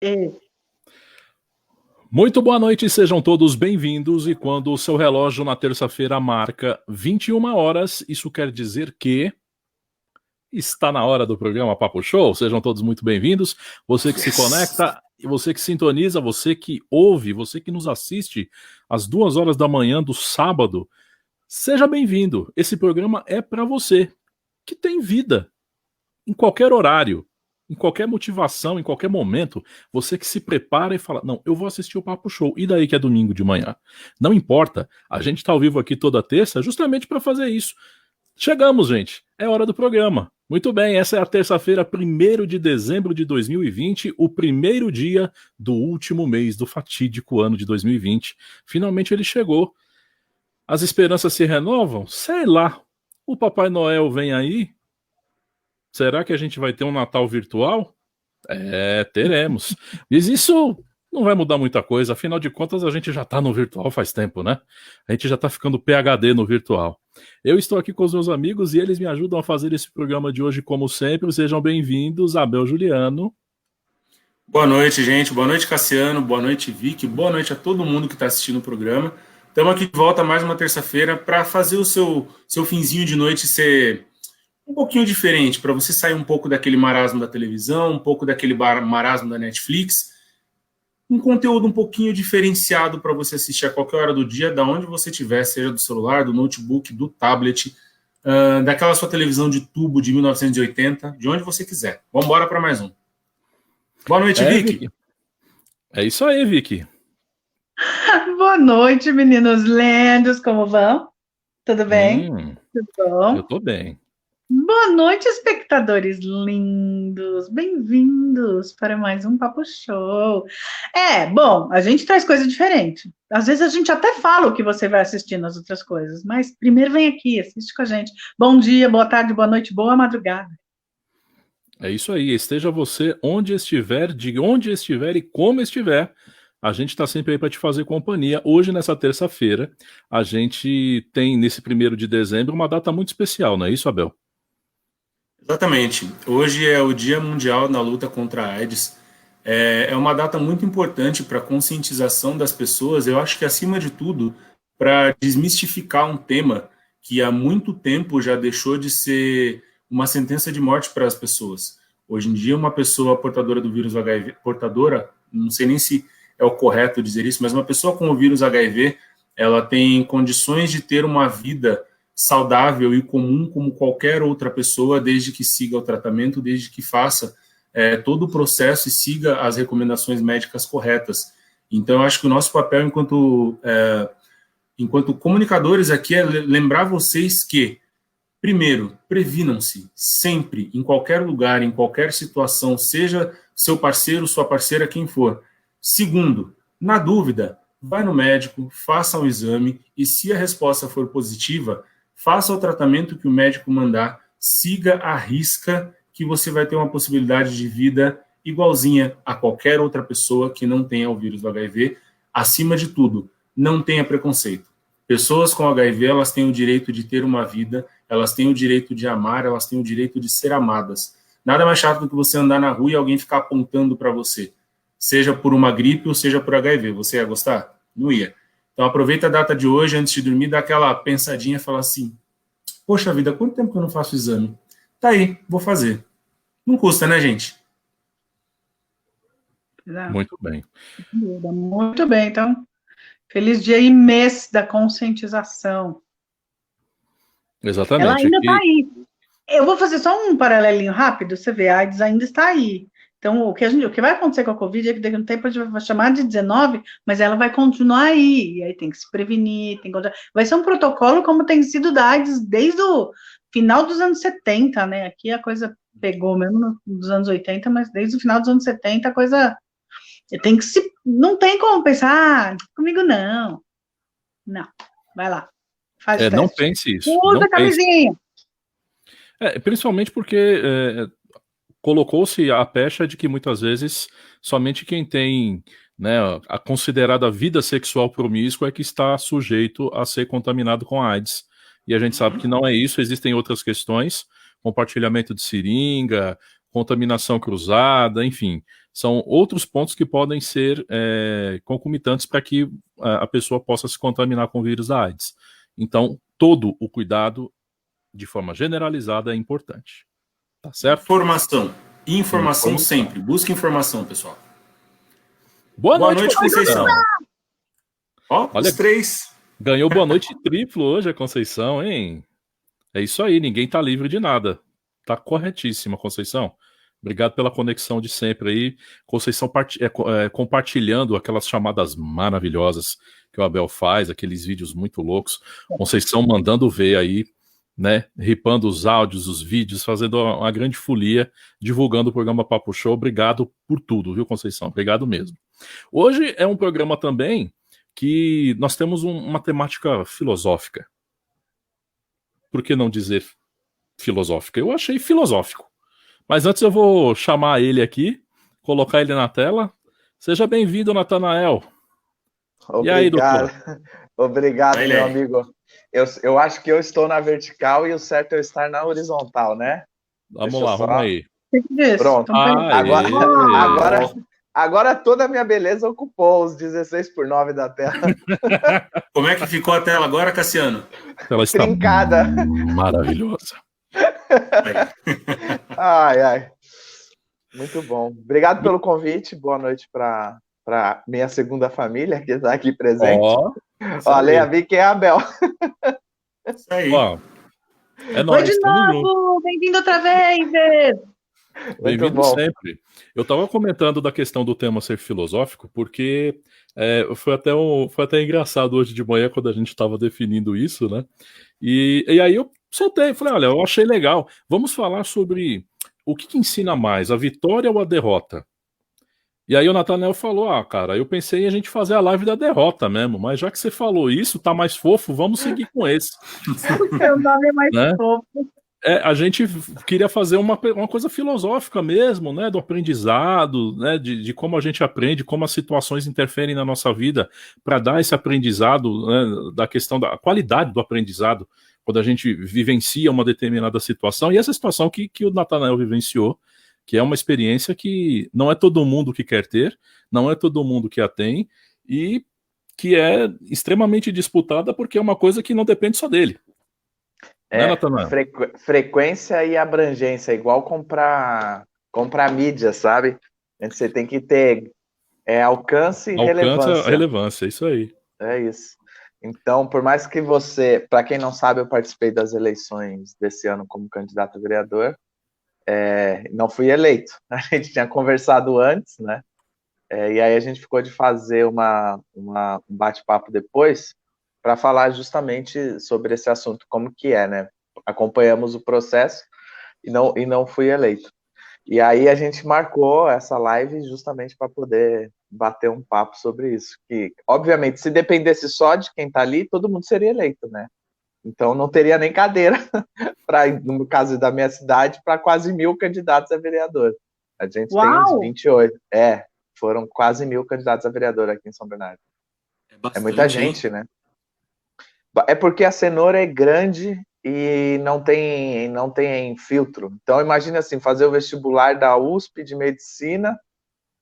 É. Muito boa noite, sejam todos bem-vindos. E quando o seu relógio na terça-feira marca 21 horas, isso quer dizer que está na hora do programa Papo Show. Sejam todos muito bem-vindos. Você que se conecta, você que sintoniza, você que ouve, você que nos assiste às 2 horas da manhã do sábado, seja bem-vindo. Esse programa é para você que tem vida em qualquer horário, em qualquer motivação, em qualquer momento, você que se prepara e fala, não, eu vou assistir o Papo Show, e daí que é domingo de manhã? Não importa, a gente tá ao vivo aqui toda terça justamente para fazer isso. Chegamos, gente, é hora do programa. Muito bem, essa é a terça-feira, 1º de dezembro de 2020, o primeiro dia do último mês do fatídico ano de 2020. Finalmente ele chegou. As esperanças se renovam? Sei lá. O Papai Noel vem aí? Será que a gente vai ter um Natal virtual? É, teremos. Mas isso não vai mudar muita coisa, afinal de contas a gente já tá no virtual faz tempo, né? A gente já tá ficando PhD no virtual. Eu estou aqui com os meus amigos e eles me ajudam a fazer esse programa de hoje como sempre. Sejam bem-vindos, Abel Juliano. Boa noite, gente. Boa noite, Cassiano. Boa noite, Vicky. Boa noite a todo mundo que está assistindo o programa. Estamos aqui de volta mais uma terça-feira para fazer o seu finzinho de noite ser um pouquinho diferente, para você sair um pouco daquele marasmo da televisão, um pouco daquele marasmo da Netflix. Um conteúdo um pouquinho diferenciado para você assistir a qualquer hora do dia, da onde você estiver, seja do celular, do notebook, do tablet, daquela sua televisão de tubo de 1980, de onde você quiser. Vamos embora para mais um. Boa noite, Vicky. É isso aí, Vicky. Boa noite, meninos lindos, como vão? Tudo bem? Tudo bom? Eu tô bem. Boa noite, espectadores lindos, bem-vindos para mais um Papo Show. Bom, a gente traz coisa diferente. Às vezes a gente até fala o que você vai assistir nas outras coisas, mas primeiro vem aqui, assiste com a gente. Bom dia, boa tarde, boa noite, boa madrugada. É isso aí, esteja você onde estiver, de onde estiver e como estiver, a gente está sempre aí para te fazer companhia. Hoje, nessa terça-feira, a gente tem, nesse 1º de dezembro, uma data muito especial, não é isso, Abel? Exatamente. Hoje é o Dia Mundial na luta contra a AIDS. É uma data muito importante para a conscientização das pessoas, eu acho que, acima de tudo, para desmistificar um tema que há muito tempo já deixou de ser uma sentença de morte para as pessoas. Hoje em dia, uma pessoa portadora do vírus HIV, não sei nem se é o correto dizer isso, mas uma pessoa com o vírus HIV, ela tem condições de ter uma vida saudável e comum como qualquer outra pessoa, desde que siga o tratamento, desde que faça todo o processo e siga as recomendações médicas corretas. Então, eu acho que o nosso papel enquanto comunicadores aqui é lembrar vocês que, primeiro, previnam-se sempre, em qualquer lugar, em qualquer situação, seja seu parceiro, sua parceira, quem for. Segundo, na dúvida, vai no médico, faça um exame e, se a resposta for positiva, faça o tratamento que o médico mandar, siga à risca, que você vai ter uma possibilidade de vida igualzinha a qualquer outra pessoa que não tenha o vírus do HIV. Acima de tudo, não tenha preconceito. Pessoas com HIV, elas têm o direito de ter uma vida, elas têm o direito de amar, elas têm o direito de ser amadas. Nada mais chato do que você andar na rua e alguém ficar apontando para você, seja por uma gripe ou seja por HIV. Você ia gostar? Não ia. Então aproveita a data de hoje, antes de dormir, dá aquela pensadinha e fala assim, poxa vida, quanto tempo que eu não faço exame? Tá aí, vou fazer. Não custa, né, gente? Muito bem. Muito bem, então, feliz dia e mês da conscientização. Exatamente. Ela ainda está aí. Eu vou fazer só um paralelinho rápido, você vê, a AIDS ainda está aí. Então, o que vai acontecer com a Covid é que daqui a um tempo a gente vai chamar de 19, mas ela vai continuar aí, e aí tem que se prevenir, vai ser um protocolo como tem sido da AIDS desde o final dos anos 70, né? Aqui a coisa pegou mesmo nos anos 80, mas desde o final dos anos 70 a coisa tem que se... Não tem como pensar, comigo não. Não, vai lá, faz o teste. Não pense isso. Usa a camisinha. Principalmente porque colocou-se a pecha de que muitas vezes somente quem tem, né, a considerada vida sexual promíscua é que está sujeito a ser contaminado com a AIDS. E a gente sabe que não é isso, existem outras questões, compartilhamento de seringa, contaminação cruzada, enfim. são outros pontos que podem ser concomitantes para que a pessoa possa se contaminar com o vírus da AIDS. Então, todo o cuidado, de forma generalizada, é importante. Tá certo? Informação sempre. Busque informação, pessoal. Boa noite, Conceição. Ó, olha, os 3. Ganhou boa noite triplo hoje a Conceição, hein? É isso aí, ninguém tá livre de nada. Tá corretíssima, Conceição. Obrigado pela conexão de sempre aí. Conceição compartilhando aquelas chamadas maravilhosas que o Abel faz, aqueles vídeos muito loucos. Conceição mandando ver aí, né? Ripando os áudios, os vídeos, fazendo uma grande folia, divulgando o programa Papo Show. Obrigado por tudo, viu, Conceição? Obrigado mesmo. Hoje é um programa também que nós temos uma temática filosófica. Por que não dizer filosófica? Eu achei filosófico. Mas antes eu vou chamar ele aqui, colocar ele na tela. Seja bem-vindo, Natanael. Obrigado. E aí, doutor? Obrigado, meu amigo. Eu acho que eu estou na vertical e o certo é eu estar na horizontal, né? Vamos lá, vamos aí. Pronto. Agora toda a minha beleza ocupou os 16:9 da tela. Como é que ficou a tela agora, Cassiano? Ela está trincada. Maravilhosa. Ai. Muito bom. Obrigado pelo convite. Boa noite para minha segunda família que está aqui presente. Olha, vi que é a Abel. Isso aí. É nóis. Oi de novo! Bem-vindo outra vez! Bem-vindo sempre. Eu estava comentando da questão do tema ser filosófico, porque foi até engraçado hoje de manhã quando a gente estava definindo isso, né? E aí eu soltei, falei, olha, eu achei legal. Vamos falar sobre o que ensina mais, a vitória ou a derrota? E aí o Natanael falou, cara, eu pensei em a gente fazer a live da derrota mesmo, mas já que você falou isso, tá mais fofo, vamos seguir com esse. O nome é mais fofo. A gente queria fazer uma coisa filosófica mesmo, né, do aprendizado, né, de como a gente aprende, como as situações interferem na nossa vida, para dar esse aprendizado, né, da questão da qualidade do aprendizado, quando a gente vivencia uma determinada situação, e essa situação que o Natanael vivenciou, que é uma experiência que não é todo mundo que quer ter, não é todo mundo que a tem, e que é extremamente disputada porque é uma coisa que não depende só dele. Frequência e abrangência, igual comprar mídia, sabe? Você tem que ter alcance e relevância. Relevância, isso aí. É isso. Então, por mais que você... Para quem não sabe, eu participei das eleições desse ano como candidato a vereador. Não fui eleito. A gente tinha conversado antes, né? E aí a gente ficou de fazer um bate-papo depois para falar justamente sobre esse assunto, como que é, né? Acompanhamos o processo e não fui eleito. E aí a gente marcou essa live justamente para poder bater um papo sobre isso. Que, obviamente, se dependesse só de quem está ali, todo mundo seria eleito, né? Então não teria nem cadeira, no caso da minha cidade, para quase 1.000 candidatos a vereador. A gente tem uns 28. Foram quase 1.000 candidatos a vereador aqui em São Bernardo. É muita gente, né? É porque a cenoura é grande e não tem filtro. Então, imagina assim, fazer o vestibular da USP de medicina,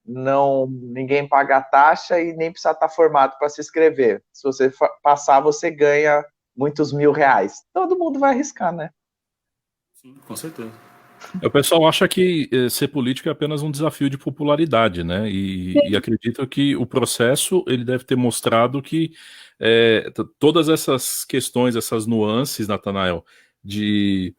ninguém paga a taxa e nem precisa estar formado para se inscrever. Se você passar, você ganha muitos R$1.000. Todo mundo vai arriscar, né? Sim, com certeza. O pessoal acha que ser político é apenas um desafio de popularidade, né? E acredito que o processo ele deve ter mostrado que todas essas questões, essas nuances, Natanael, de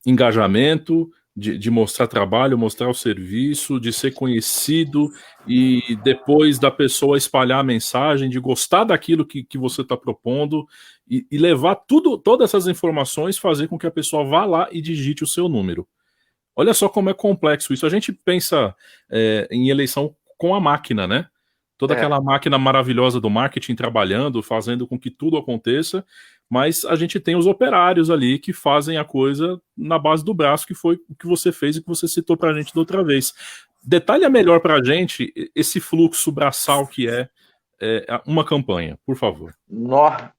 engajamento, de mostrar trabalho, mostrar o serviço, de ser conhecido e depois da pessoa espalhar a mensagem, de gostar daquilo que você está propondo e levar todas essas informações, fazer com que a pessoa vá lá e digite o seu número. Olha só como é complexo isso. A gente pensa em eleição com a máquina, né? Toda aquela máquina maravilhosa do marketing trabalhando, fazendo com que tudo aconteça, mas a gente tem os operários ali que fazem a coisa na base do braço, que foi o que você fez e que você citou pra gente da outra vez. Detalhe melhor pra gente esse fluxo braçal que é uma campanha, por favor.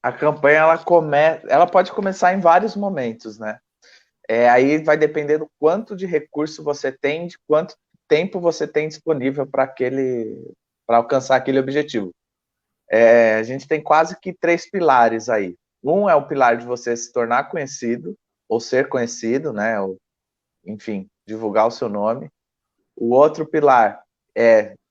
A campanha ela pode começar em vários momentos, né? Aí vai depender do quanto de recurso você tem, de quanto tempo você tem disponível para alcançar aquele objetivo. A gente tem quase que 3 pilares aí. Um é o pilar de você se tornar conhecido, ou ser conhecido, né? Ou, enfim, divulgar o seu nome. O outro pilar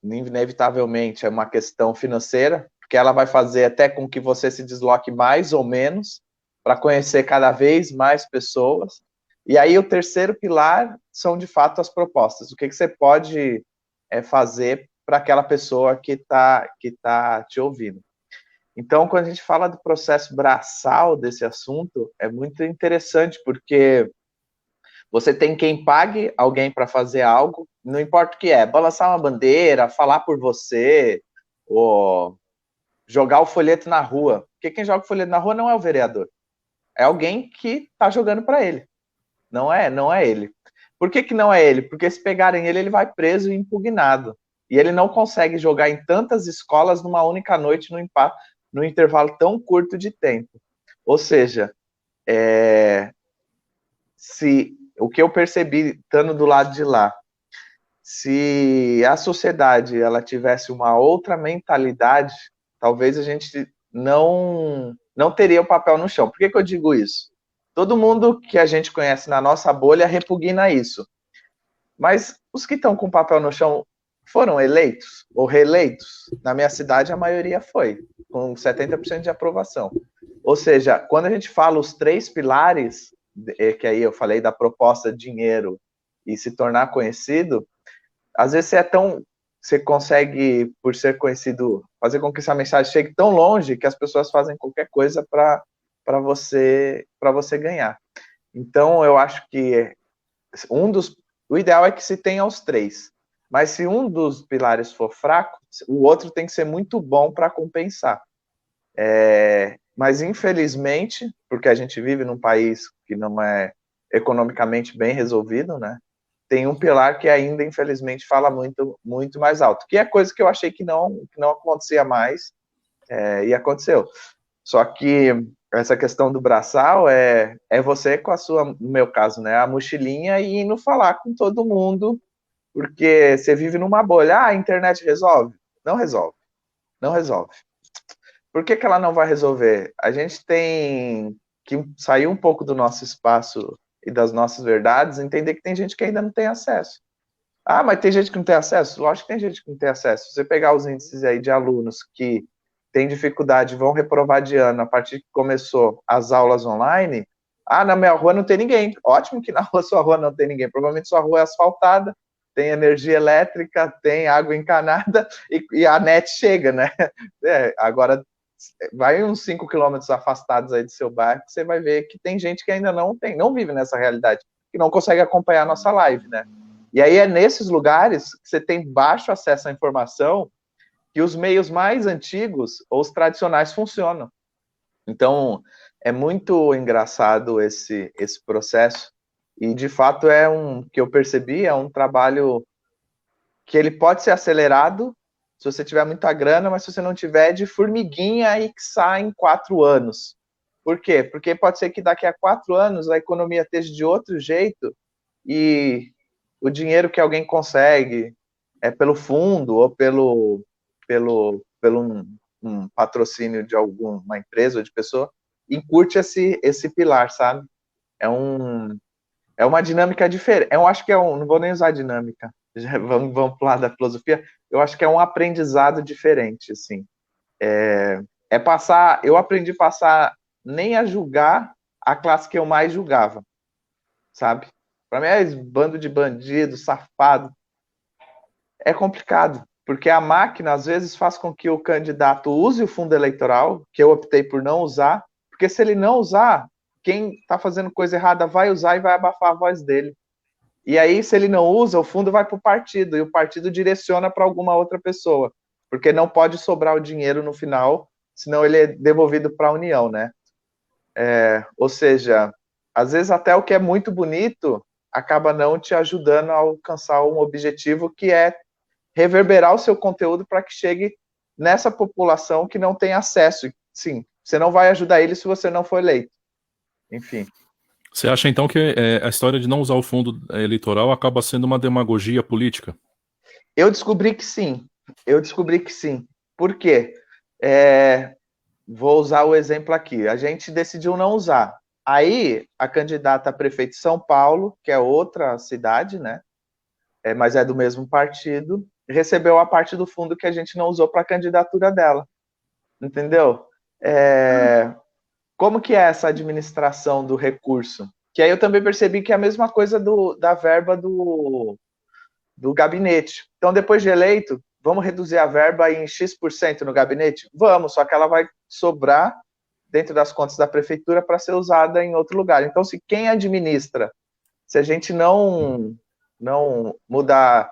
inevitavelmente, é uma questão financeira, porque ela vai fazer até com que você se desloque mais ou menos para conhecer cada vez mais pessoas. E aí o terceiro pilar são, de fato, as propostas. O que você pode fazer para aquela pessoa que tá te ouvindo. Então, quando a gente fala do processo braçal desse assunto, é muito interessante, porque você tem quem pague alguém para fazer algo, não importa o que é, balançar uma bandeira, falar por você, ou jogar o folheto na rua. Porque quem joga o folheto na rua não é o vereador, é alguém que está jogando para ele. Não é ele. Por que não é ele? Porque se pegarem ele vai preso e impugnado. E ele não consegue jogar em tantas escolas numa única noite, no intervalo tão curto de tempo. Ou seja, o que eu percebi estando do lado de lá, se a sociedade ela tivesse uma outra mentalidade, talvez a gente não teria o papel no chão. Por que eu digo isso? Todo mundo que a gente conhece na nossa bolha repugna isso. Mas os que estão com o papel no chão foram eleitos ou reeleitos? Na minha cidade, a maioria foi, com 70% de aprovação. Ou seja, quando a gente fala os 3 pilares, que aí eu falei da proposta, dinheiro e se tornar conhecido, às vezes você consegue, por ser conhecido, fazer com que essa mensagem chegue tão longe que as pessoas fazem qualquer coisa para você ganhar. Então, eu acho que o ideal é que se tenha os 3. Mas se um dos pilares for fraco, o outro tem que ser muito bom para compensar. Mas, infelizmente, porque a gente vive num país que não é economicamente bem resolvido, né? Tem um pilar que ainda, infelizmente, fala muito, muito mais alto, que é coisa que eu achei que não acontecia mais, e aconteceu. Só que essa questão do braçal é você com a sua, no meu caso, né, a mochilinha e indo falar com todo mundo, porque você vive numa bolha. A internet resolve? Não resolve. Não resolve. Por que ela não vai resolver? A gente tem que sair um pouco do nosso espaço e das nossas verdades, entender que tem gente que ainda não tem acesso. Mas tem gente que não tem acesso? Lógico que tem gente que não tem acesso. Se você pegar os índices aí de alunos que têm dificuldade, vão reprovar de ano a partir que começou as aulas online, na minha rua não tem ninguém. Ótimo que na sua rua não tem ninguém. Provavelmente sua rua é asfaltada, tem energia elétrica, tem água encanada e a net chega, né? Agora, vai uns 5 quilômetros afastados aí do seu bairro, você vai ver que tem gente que ainda não vive nessa realidade, que não consegue acompanhar a nossa live, né? E aí é nesses lugares que você tem baixo acesso à informação que os meios mais antigos ou os tradicionais funcionam. Então, é muito engraçado esse processo, e de fato que eu percebi, é um trabalho que ele pode ser acelerado se você tiver muita grana, mas se você não tiver, de formiguinha aí que sai em 4 anos. Por quê? Porque pode ser que daqui a 4 anos a economia esteja de outro jeito e o dinheiro que alguém consegue pelo fundo ou pelo um patrocínio de alguma empresa ou de pessoa, encurte esse pilar, sabe? É uma dinâmica diferente. Eu acho que não vou nem usar dinâmica, vamos para o lado da filosofia. Eu acho que é um aprendizado diferente, assim. Eu aprendi a passar nem a julgar a classe que eu mais julgava, sabe? Para mim é bando de bandido, safado. É complicado, porque a máquina, às vezes, faz com que o candidato use o fundo eleitoral, que eu optei por não usar, porque se ele não usar, quem está fazendo coisa errada vai usar e vai abafar a voz dele. E aí, se ele não usa, o fundo vai para o partido, e o partido direciona para alguma outra pessoa, porque não pode sobrar o dinheiro no final, senão ele é devolvido para a União, né? Ou seja, às vezes até o que é muito bonito acaba não te ajudando a alcançar um objetivo, que é reverberar o seu conteúdo para que chegue nessa população que não tem acesso. Sim, você não vai ajudar ele se você não for eleito. Enfim. Você acha então que a história de não usar o fundo eleitoral acaba sendo uma demagogia política? Eu descobri que sim. Por quê? Vou usar o exemplo aqui. A gente decidiu não usar. Aí, a candidata a prefeito de São Paulo, que é outra cidade, né? Mas é do mesmo partido, recebeu a parte do fundo que a gente não usou para a candidatura dela. Entendeu? Como que é essa administração do recurso? Que aí eu também percebi que é a mesma coisa da verba do gabinete. Então, depois de eleito, vamos reduzir a verba em X% no gabinete? Vamos, só que ela vai sobrar dentro das contas da prefeitura para ser usada em outro lugar. Então, se quem administra, se a gente não mudar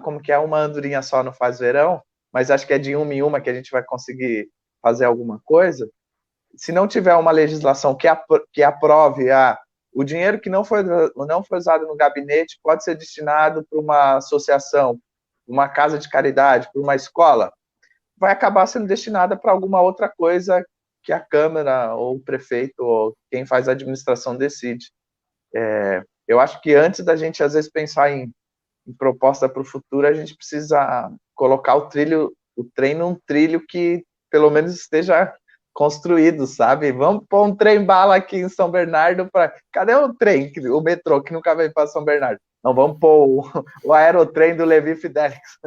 como que é, uma andorinha só não faz verão, mas acho que é de uma em uma que a gente vai conseguir fazer alguma coisa, se não tiver uma legislação que aprove o dinheiro que não foi usado no gabinete pode ser destinado para uma associação, uma casa de caridade, para uma escola, vai acabar sendo destinada para alguma outra coisa que a Câmara ou o prefeito ou quem faz a administração decide. Eu acho que antes da gente, às vezes, pensar em proposta para o futuro, a gente precisa colocar o trem num trilho que pelo menos esteja construído, sabe? Vamos pôr um trem-bala aqui em São Bernardo para... Cadê o trem, o metrô, que nunca veio para São Bernardo? Não, vamos pôr o aerotrem do Levi Fidelix.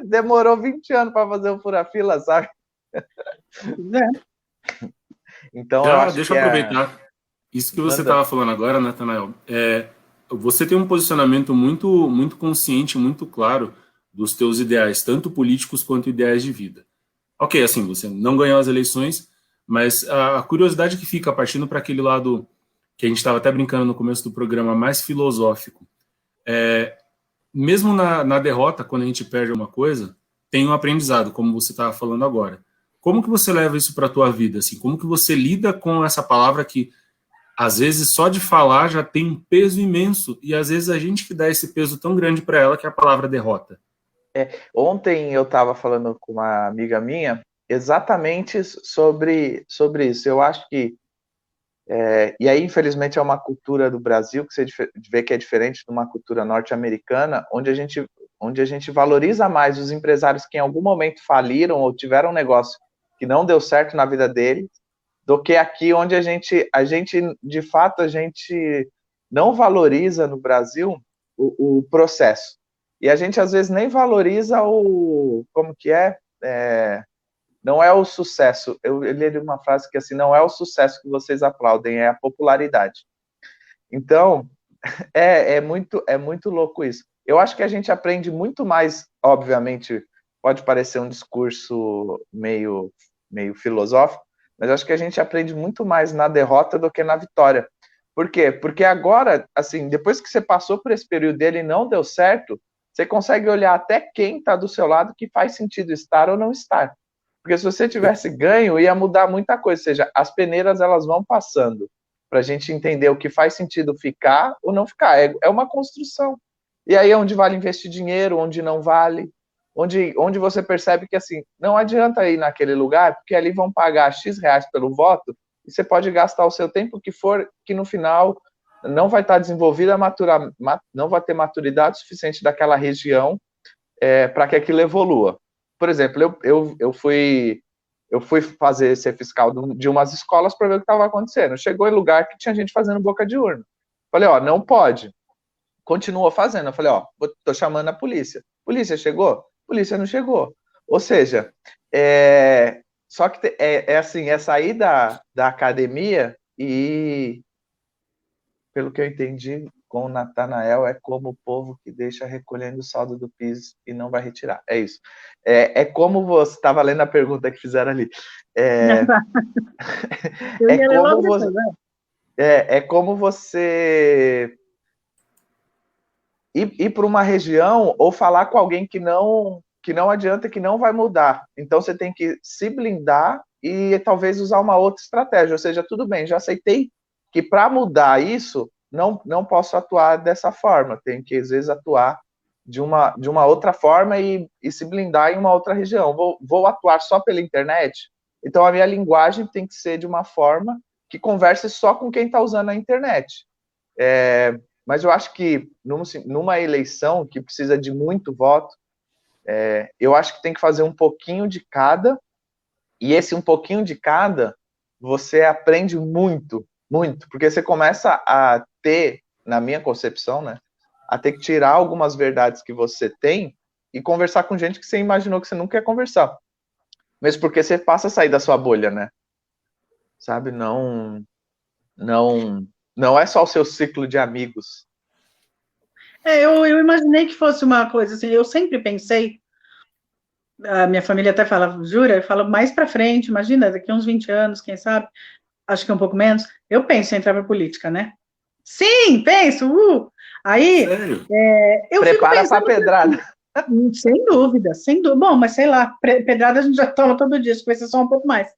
Demorou 20 anos para fazer o fura-fila, sabe? Então, eu acho deixa eu aproveitar. Isso que você estava falando agora, Natanael, você tem um posicionamento muito, muito consciente, muito claro dos teus ideais, tanto políticos quanto ideais de vida. Ok, assim, você não ganhou as eleições, mas a curiosidade que fica partindo para aquele lado que a gente estava até brincando no começo do programa, mais filosófico. Mesmo na derrota, quando a gente perde uma coisa, tem um aprendizado, como você estava falando agora. Como que você leva isso para a tua vida? Assim? Como que você lida com essa palavra que, às vezes, só de falar já tem um peso imenso, e às vezes a gente que dá esse peso tão grande para ela, que é a palavra derrota? Ontem eu estava falando com uma amiga minha exatamente sobre isso. Eu acho que, e aí infelizmente é uma cultura do Brasil que você vê que é diferente de uma cultura norte-americana, onde a gente valoriza mais os empresários que em algum momento faliram ou tiveram um negócio que não deu certo na vida deles, do que aqui onde a gente de fato, a gente não valoriza no Brasil o processo. E a gente, às vezes, nem valoriza como que não é o sucesso. Eu li uma frase que, assim, não é o sucesso que vocês aplaudem, é a popularidade. Então, é muito louco isso. Eu acho que a gente aprende muito mais, obviamente, pode parecer um discurso meio filosófico, mas eu acho que a gente aprende muito mais na derrota do que na vitória. Por quê? Porque agora, assim, depois que você passou por esse período dele e não deu certo, você consegue olhar até quem está do seu lado que faz sentido estar ou não estar. Porque se você tivesse ganho, ia mudar muita coisa. Ou seja, as peneiras elas vão passando para a gente entender o que faz sentido ficar ou não ficar. É uma construção. E aí é onde vale investir dinheiro, onde não vale, onde você percebe que assim, não adianta ir naquele lugar, porque ali vão pagar X reais pelo voto, e você pode gastar o seu tempo que for, que no final não vai estar desenvolvida, não vai ter maturidade suficiente daquela região para que aquilo evolua. Por exemplo, eu fui ser fiscal de umas escolas para ver o que estava acontecendo. Chegou em lugar que tinha gente fazendo boca de urna. Falei, não pode. Continuou fazendo. Eu falei, tô chamando a polícia. Polícia chegou? Polícia não chegou. Ou seja, só que assim, é sair da academia e, pelo que eu entendi, com o Natanael, é como o povo que deixa recolhendo o saldo do PIS e não vai retirar. É isso. Como você estava lendo a pergunta que fizeram ali. Como você ir para uma região ou falar com alguém que não adianta, que não vai mudar. Então você tem que se blindar e talvez usar uma outra estratégia. Ou seja, tudo bem, já aceitei que para mudar isso não posso atuar dessa forma, tenho que às vezes atuar de uma outra forma e se blindar em uma outra região. Vou atuar só pela internet? Então a minha linguagem tem que ser de uma forma que converse só com quem está usando a internet. Mas eu acho que numa eleição que precisa de muito voto, eu acho que tem que fazer um pouquinho de cada, e esse um pouquinho de cada, você aprende muito, muito, porque você começa a ter, na minha concepção, né, a ter que tirar algumas verdades que você tem e conversar com gente que você imaginou que você nunca ia conversar. Mesmo porque você passa a sair da sua bolha, né? Sabe? Não é só o seu ciclo de amigos. Eu imaginei que fosse uma coisa assim, eu sempre pensei, a minha família até fala, jura? Eu falo mais para frente, imagina, daqui a uns 20 anos, quem sabe, acho que um pouco menos, eu penso em entrar para política, né? Sim, penso, Aí, Sério? eu Prepara para a pedrada. Sem dúvida, sem dúvida. Bom, mas sei lá, pedrada a gente já toma todo dia, acho que vai ser só um pouco mais.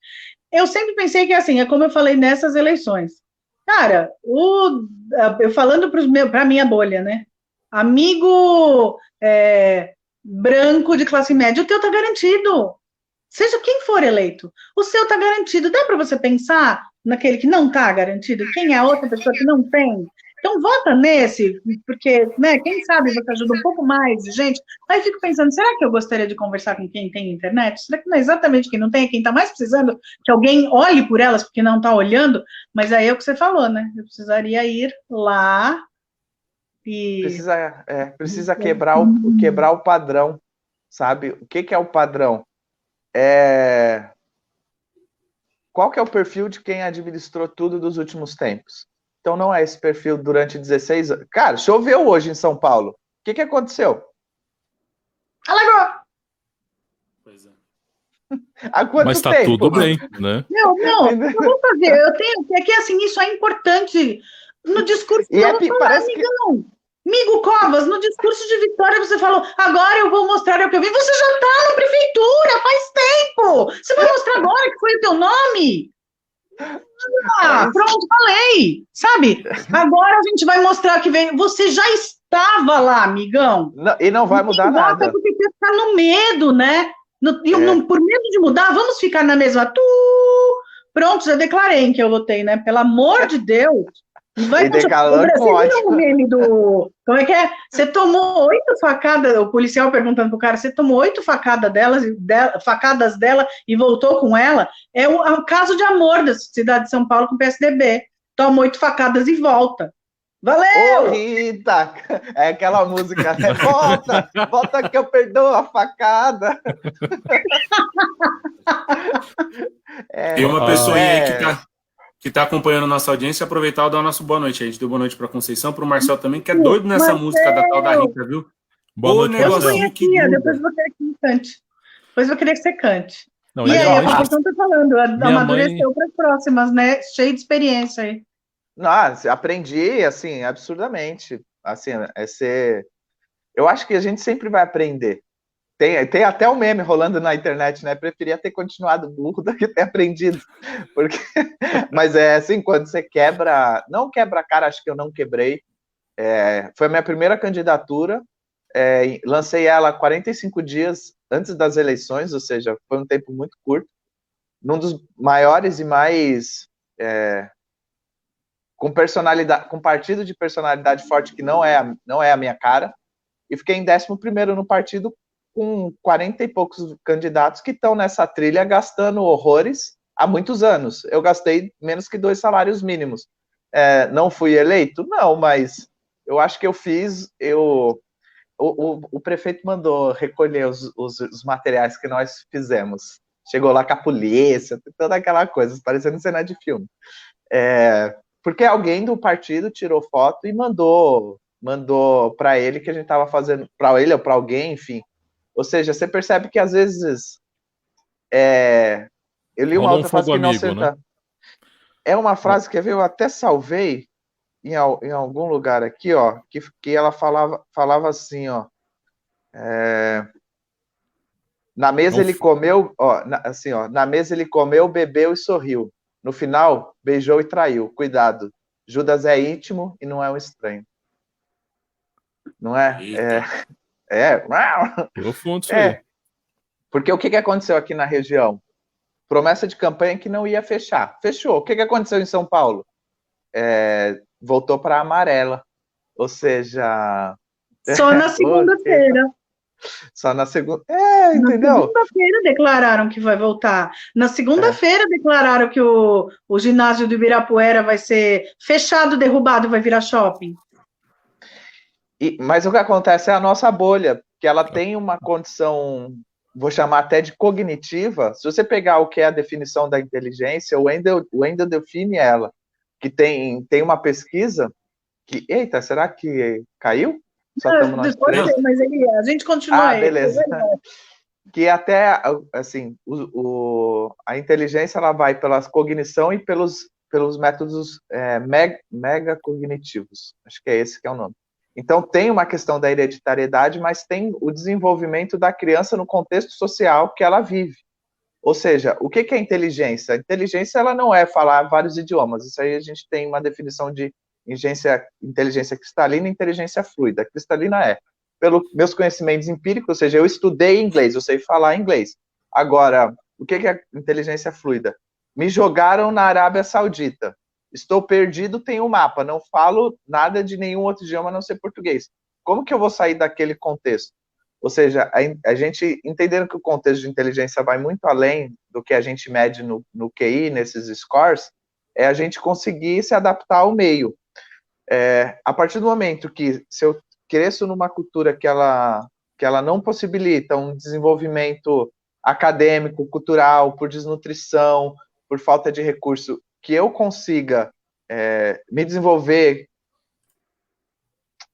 Eu sempre pensei que, assim, é como eu falei nessas eleições. Cara, eu falando para a minha bolha, né? Amigo branco de classe média, o teu tá garantido. Seja quem for eleito, o seu tá garantido. Dá para você pensar naquele que não tá garantido? Quem é a outra pessoa que não tem? Então, vota nesse, porque, né, quem sabe você ajuda um pouco mais de gente. Aí fico pensando, será que eu gostaria de conversar com quem tem internet? Será que não é exatamente quem não tem, é quem está mais precisando que alguém olhe por elas, porque não está olhando? Mas aí é o que você falou, né? Eu precisaria ir lá e... Precisa quebrar o padrão, sabe? O que é o padrão? Qual que é o perfil de quem administrou tudo dos últimos tempos? Então não é esse perfil durante 16 anos. Cara, choveu hoje em São Paulo. O que aconteceu? Alagou! Pois é. Há quanto Mas tá tempo? tudo bem, né? Não, eu vou fazer. Eu tenho que assim, isso é importante. No discurso E parece que Amigo Covas, no discurso de vitória você falou, agora eu vou mostrar o que eu vi. Você já está na prefeitura faz tempo. Você vai mostrar agora que foi o teu nome? Pronto, falei. Sabe? Agora a gente vai mostrar que veio. Você já estava lá, amigão. E não vai mudar nada. Porque você ficar no medo, né? Por medo de mudar, vamos ficar na mesma. Pronto, já declarei que eu votei, né? Pelo amor de Deus. Vai declarou com ótimo. O meme do... Como é que é? Você tomou 8 facadas, o policial perguntando pro cara, você tomou 8 facadas dela e voltou com ela? É o caso de amor da cidade de São Paulo com o PSDB. Toma 8 facadas e volta. Valeu! Ô, Rita! É aquela música, né? Volta que eu perdoo a facada. Tem uma pessoa aí que tá acompanhando nossa audiência, aproveitar e dar o nosso boa noite. A gente deu boa noite para Conceição, para o Marcel também, que é doido nessa música da tal da Rita, viu? Boa noite, negocinho que depois vou querer que cante. Depois vou querer que você cante. Não, e aí, a Conceição tá falando, amadureceu para as próximas, né? Cheio de experiência aí. Nossa, aprendi, assim, absurdamente. Assim, eu acho que a gente sempre vai aprender. Tem até um meme rolando na internet, né? Preferia ter continuado burro do que ter aprendido. Mas é assim, quando você não quebra a cara, acho que eu não quebrei. Foi a minha primeira candidatura. Lancei ela 45 dias antes das eleições, ou seja, foi um tempo muito curto. Num dos maiores e mais... com partido de personalidade forte que não é a minha cara. E fiquei em 11º no partido com 40 e poucos candidatos que estão nessa trilha gastando horrores há muitos anos. Eu gastei menos que 2 salários mínimos. Não fui eleito? Não, mas eu acho que eu fiz... O prefeito mandou recolher os materiais que nós fizemos. Chegou lá com a polícia, toda aquela coisa, parecendo cena de filme. Porque alguém do partido tirou foto e mandou para ele que a gente estava fazendo, para ele ou para alguém, enfim. Ou seja, você percebe que às vezes eu li uma outra frase que não acerta. Né? É uma frase que eu até salvei em algum lugar aqui, ó, que ela falava assim, ó. Na mesa ele comeu, na mesa ele comeu, bebeu e sorriu. No final, beijou e traiu. Cuidado, Judas é íntimo e não é um estranho. Não é? Profundo isso aí. Porque o que aconteceu aqui na região? promessa de campanha que não ia fechar. Fechou. O que aconteceu em São Paulo? Voltou para amarela. Ou seja... Só na segunda-feira. Só na segunda. Entendeu? Na segunda-feira declararam que vai voltar. Na segunda-feira declararam que o ginásio do Ibirapuera vai ser fechado, derrubado, vai virar shopping. Mas o que acontece é a nossa bolha, que ela tem uma condição, vou chamar até de cognitiva. Se você pegar o que é a definição da inteligência, o Wendel define ela, que tem uma pesquisa que... Eita, será que caiu? Só estamos nós três. Ser, mas a gente continua aí. Beleza. Que até, assim, a inteligência, ela vai pela cognição e pelos métodos mega cognitivos. Acho que é esse que é o nome. Então, tem uma questão da hereditariedade, mas tem o desenvolvimento da criança no contexto social que ela vive. Ou seja, o que é inteligência? A inteligência, ela não é falar vários idiomas. Isso aí a gente tem uma definição de inteligência cristalina e inteligência fluida. Cristalina pelos meus conhecimentos empíricos, ou seja, eu estudei inglês, eu sei falar inglês. Agora, o que é inteligência fluida? Me jogaram na Arábia Saudita. Estou perdido, tenho um mapa, não falo nada de nenhum outro idioma a não ser português. Como que eu vou sair daquele contexto? Ou seja, a gente, entendendo que o contexto de inteligência vai muito além do que a gente mede no QI, nesses scores, é a gente conseguir se adaptar ao meio. A partir do momento que, se eu cresço numa cultura que ela não possibilita um desenvolvimento acadêmico, cultural, por desnutrição, por falta de recurso, que eu consiga me desenvolver,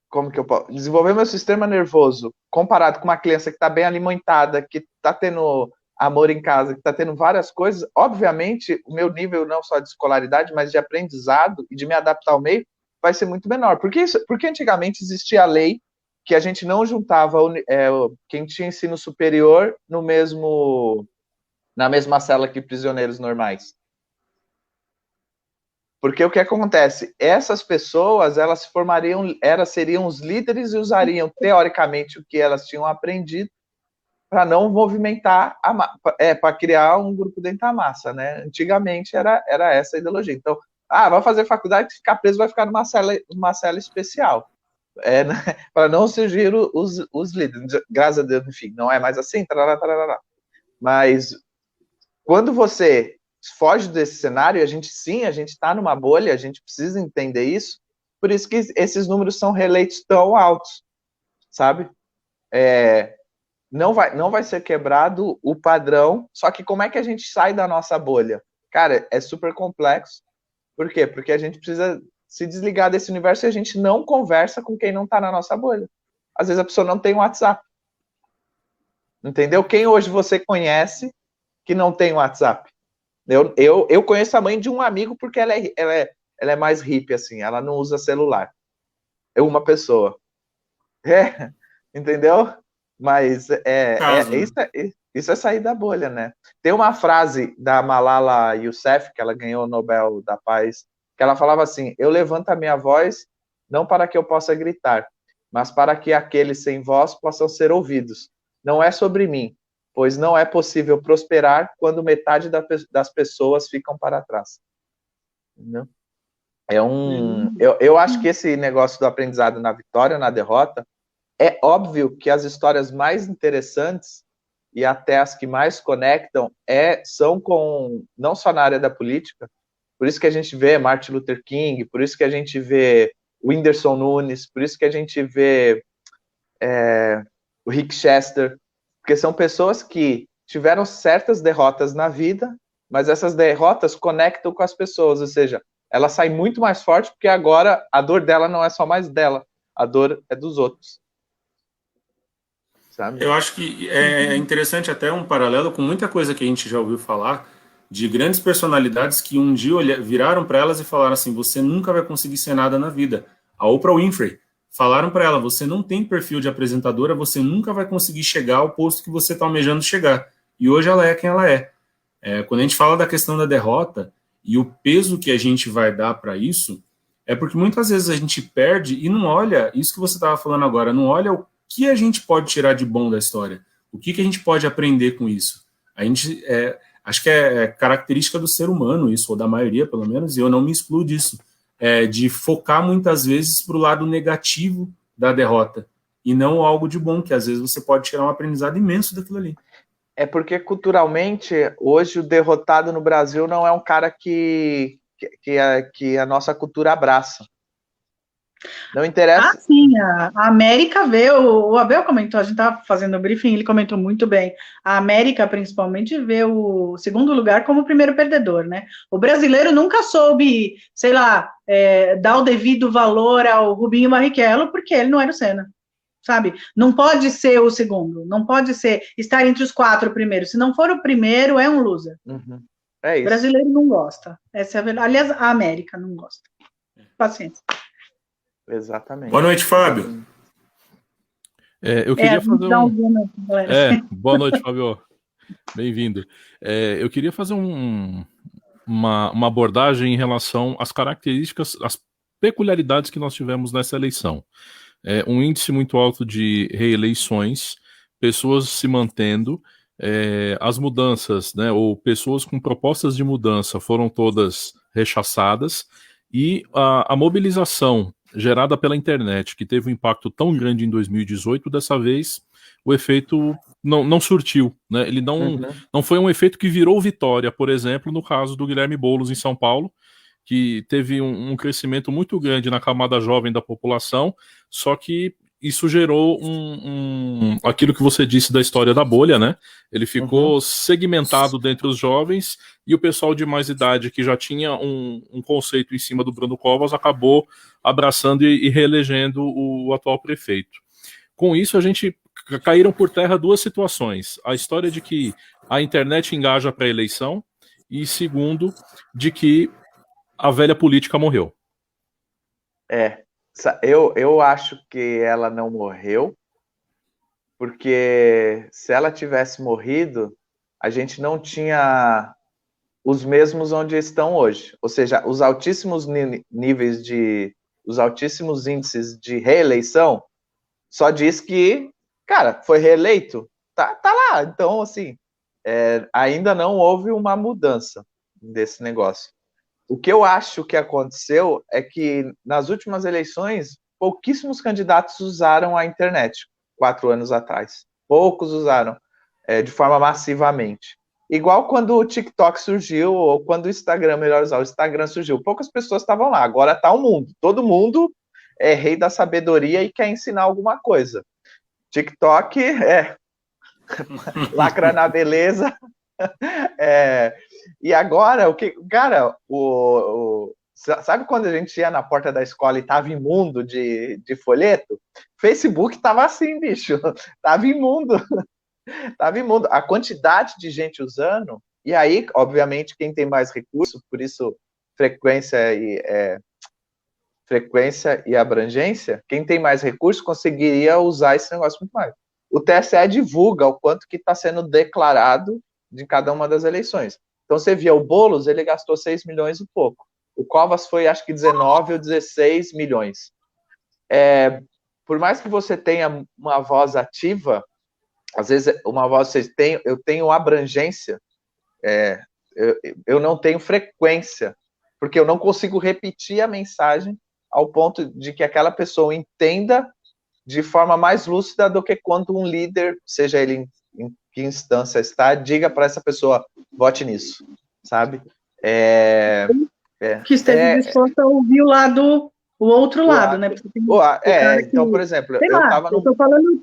como que eu posso desenvolver meu sistema nervoso comparado com uma criança que está bem alimentada, que está tendo amor em casa, que está tendo várias coisas, obviamente o meu nível não só de escolaridade, mas de aprendizado e de me adaptar ao meio vai ser muito menor. Porque antigamente existia a lei que a gente não juntava quem tinha ensino superior na mesma cela que prisioneiros normais. Porque o que acontece? Essas pessoas, elas seriam os líderes e usariam, teoricamente, o que elas tinham aprendido para não movimentar, para criar um grupo dentro da massa, né? Antigamente era essa a ideologia. Então, vai fazer faculdade, ficar preso, vai ficar numa cela especial. Né? Para não surgir os líderes. Graças a Deus, enfim, não é mais assim, tarará. Mas quando você foge desse cenário, a gente está numa bolha, a gente precisa entender isso, por isso que esses números são reeleitos tão altos, sabe? Não vai ser quebrado o padrão, só que como é que a gente sai da nossa bolha? Cara, é super complexo. Por quê? Porque a gente precisa se desligar desse universo e a gente não conversa com quem não está na nossa bolha. Às vezes a pessoa não tem WhatsApp. Entendeu? Quem hoje você conhece que não tem WhatsApp? Eu conheço a mãe de um amigo porque ela é mais hippie, assim, ela não usa celular. É uma pessoa. Entendeu? Mas isso é sair da bolha, né? Tem uma frase da Malala Yousafzai, que ela ganhou o Nobel da Paz, que ela falava assim: eu levanto a minha voz não para que eu possa gritar, mas para que aqueles sem voz possam ser ouvidos. Não é sobre mim, pois não é possível prosperar quando metade das pessoas ficam para trás. Entendeu? Eu acho que esse negócio do aprendizado na vitória, na derrota, é óbvio que as histórias mais interessantes e até as que mais conectam são com, não só na área da política, por isso que a gente vê Martin Luther King, por isso que a gente vê o Whindersson Nunes, por isso que a gente vê o Rick Chester, porque são pessoas que tiveram certas derrotas na vida, mas essas derrotas conectam com as pessoas, ou seja, ela sai muito mais forte porque agora a dor dela não é só mais dela, a dor é dos outros. Sabe? Eu acho que é interessante até um paralelo com muita coisa que a gente já ouviu falar de grandes personalidades que um dia viraram para elas e falaram assim: você nunca vai conseguir ser nada na vida. A Oprah Winfrey, falaram para ela: você não tem perfil de apresentadora, você nunca vai conseguir chegar ao posto que você está almejando chegar. E hoje ela é quem ela é. Quando a gente fala da questão da derrota e o peso que a gente vai dar para isso, é porque muitas vezes a gente perde e não olha, isso que você estava falando agora, não olha o que a gente pode tirar de bom da história, o que a gente pode aprender com isso. Acho que é característica do ser humano isso, ou da maioria, pelo menos, e eu não me excluo disso, de focar muitas vezes para o lado negativo da derrota, e não algo de bom, que às vezes você pode tirar um aprendizado imenso daquilo ali. É porque, culturalmente, hoje o derrotado no Brasil não é um cara que a nossa cultura abraça. Não interessa. Sim, a América vê, o Abel comentou, a gente estava fazendo o briefing, ele comentou muito bem, a América, principalmente, vê o segundo lugar como o primeiro perdedor, né? O brasileiro nunca soube, sei lá, dar o devido valor ao Rubinho Barrichello, porque ele não era o Senna, sabe? Não pode ser o segundo, não pode estar entre os 4 primeiros, se não for o primeiro, é um loser. Uhum. É isso. O brasileiro não gosta, essa é a verdade. Aliás, a América não gosta. Paciência. Exatamente. Boa noite, Fábio. Eu queria fazer boa noite, Fábio. Bem-vindo. Eu queria fazer uma abordagem em relação às características, às peculiaridades que nós tivemos nessa eleição. Um índice muito alto de reeleições, pessoas se mantendo, as mudanças, né, ou pessoas com propostas de mudança foram todas rechaçadas, e a mobilização gerada pela internet, que teve um impacto tão grande em 2018, dessa vez o efeito não surtiu, né? Ele não foi um efeito que virou vitória, por exemplo, no caso do Guilherme Boulos em São Paulo, que teve um crescimento muito grande na camada jovem da população, só que isso gerou aquilo que você disse da história da bolha, né? Ele ficou segmentado dentre os jovens, e o pessoal de mais idade, que já tinha um conceito em cima do Bruno Covas, acabou abraçando e reelegendo o atual prefeito. Com isso, caíram por terra 2 situações. A história de que a internet engaja para a eleição, e segundo, de que a velha política morreu. Eu acho que ela não morreu, porque se ela tivesse morrido, a gente não tinha os mesmos onde estão hoje. Ou seja, os altíssimos níveis os altíssimos índices de reeleição só diz que, cara, foi reeleito, tá lá. Então, assim, ainda não houve uma mudança desse negócio. O que eu acho que aconteceu é que, nas últimas eleições, pouquíssimos candidatos usaram a internet, 4 anos atrás. Poucos usaram, de forma massivamente. Igual quando o TikTok surgiu, ou quando o Instagram, melhor usar, o Instagram surgiu. Poucas pessoas estavam lá, agora está o mundo. Todo mundo é rei da sabedoria e quer ensinar alguma coisa. TikTok lacra na beleza. E agora, cara, sabe quando a gente ia na porta da escola e tava imundo de folheto? Facebook tava assim, bicho, tava imundo. Tava imundo. A quantidade de gente usando, e aí, obviamente, quem tem mais recurso, por isso frequência e abrangência, quem tem mais recurso conseguiria usar esse negócio muito mais. O TSE divulga o quanto que está sendo declarado de cada uma das eleições. Então, você via o Boulos, ele gastou 6 milhões e pouco. O Covas foi, acho que 19 ou 16 milhões. Por mais que você tenha uma voz ativa, às vezes uma voz eu tenho abrangência, eu não tenho frequência, porque eu não consigo repetir a mensagem ao ponto de que aquela pessoa entenda de forma mais lúcida do que quando um líder, seja ele em que instância está, diga para essa pessoa, vote nisso, sabe? Que esteja disposto a ouvir o outro lado, né? Então, por exemplo,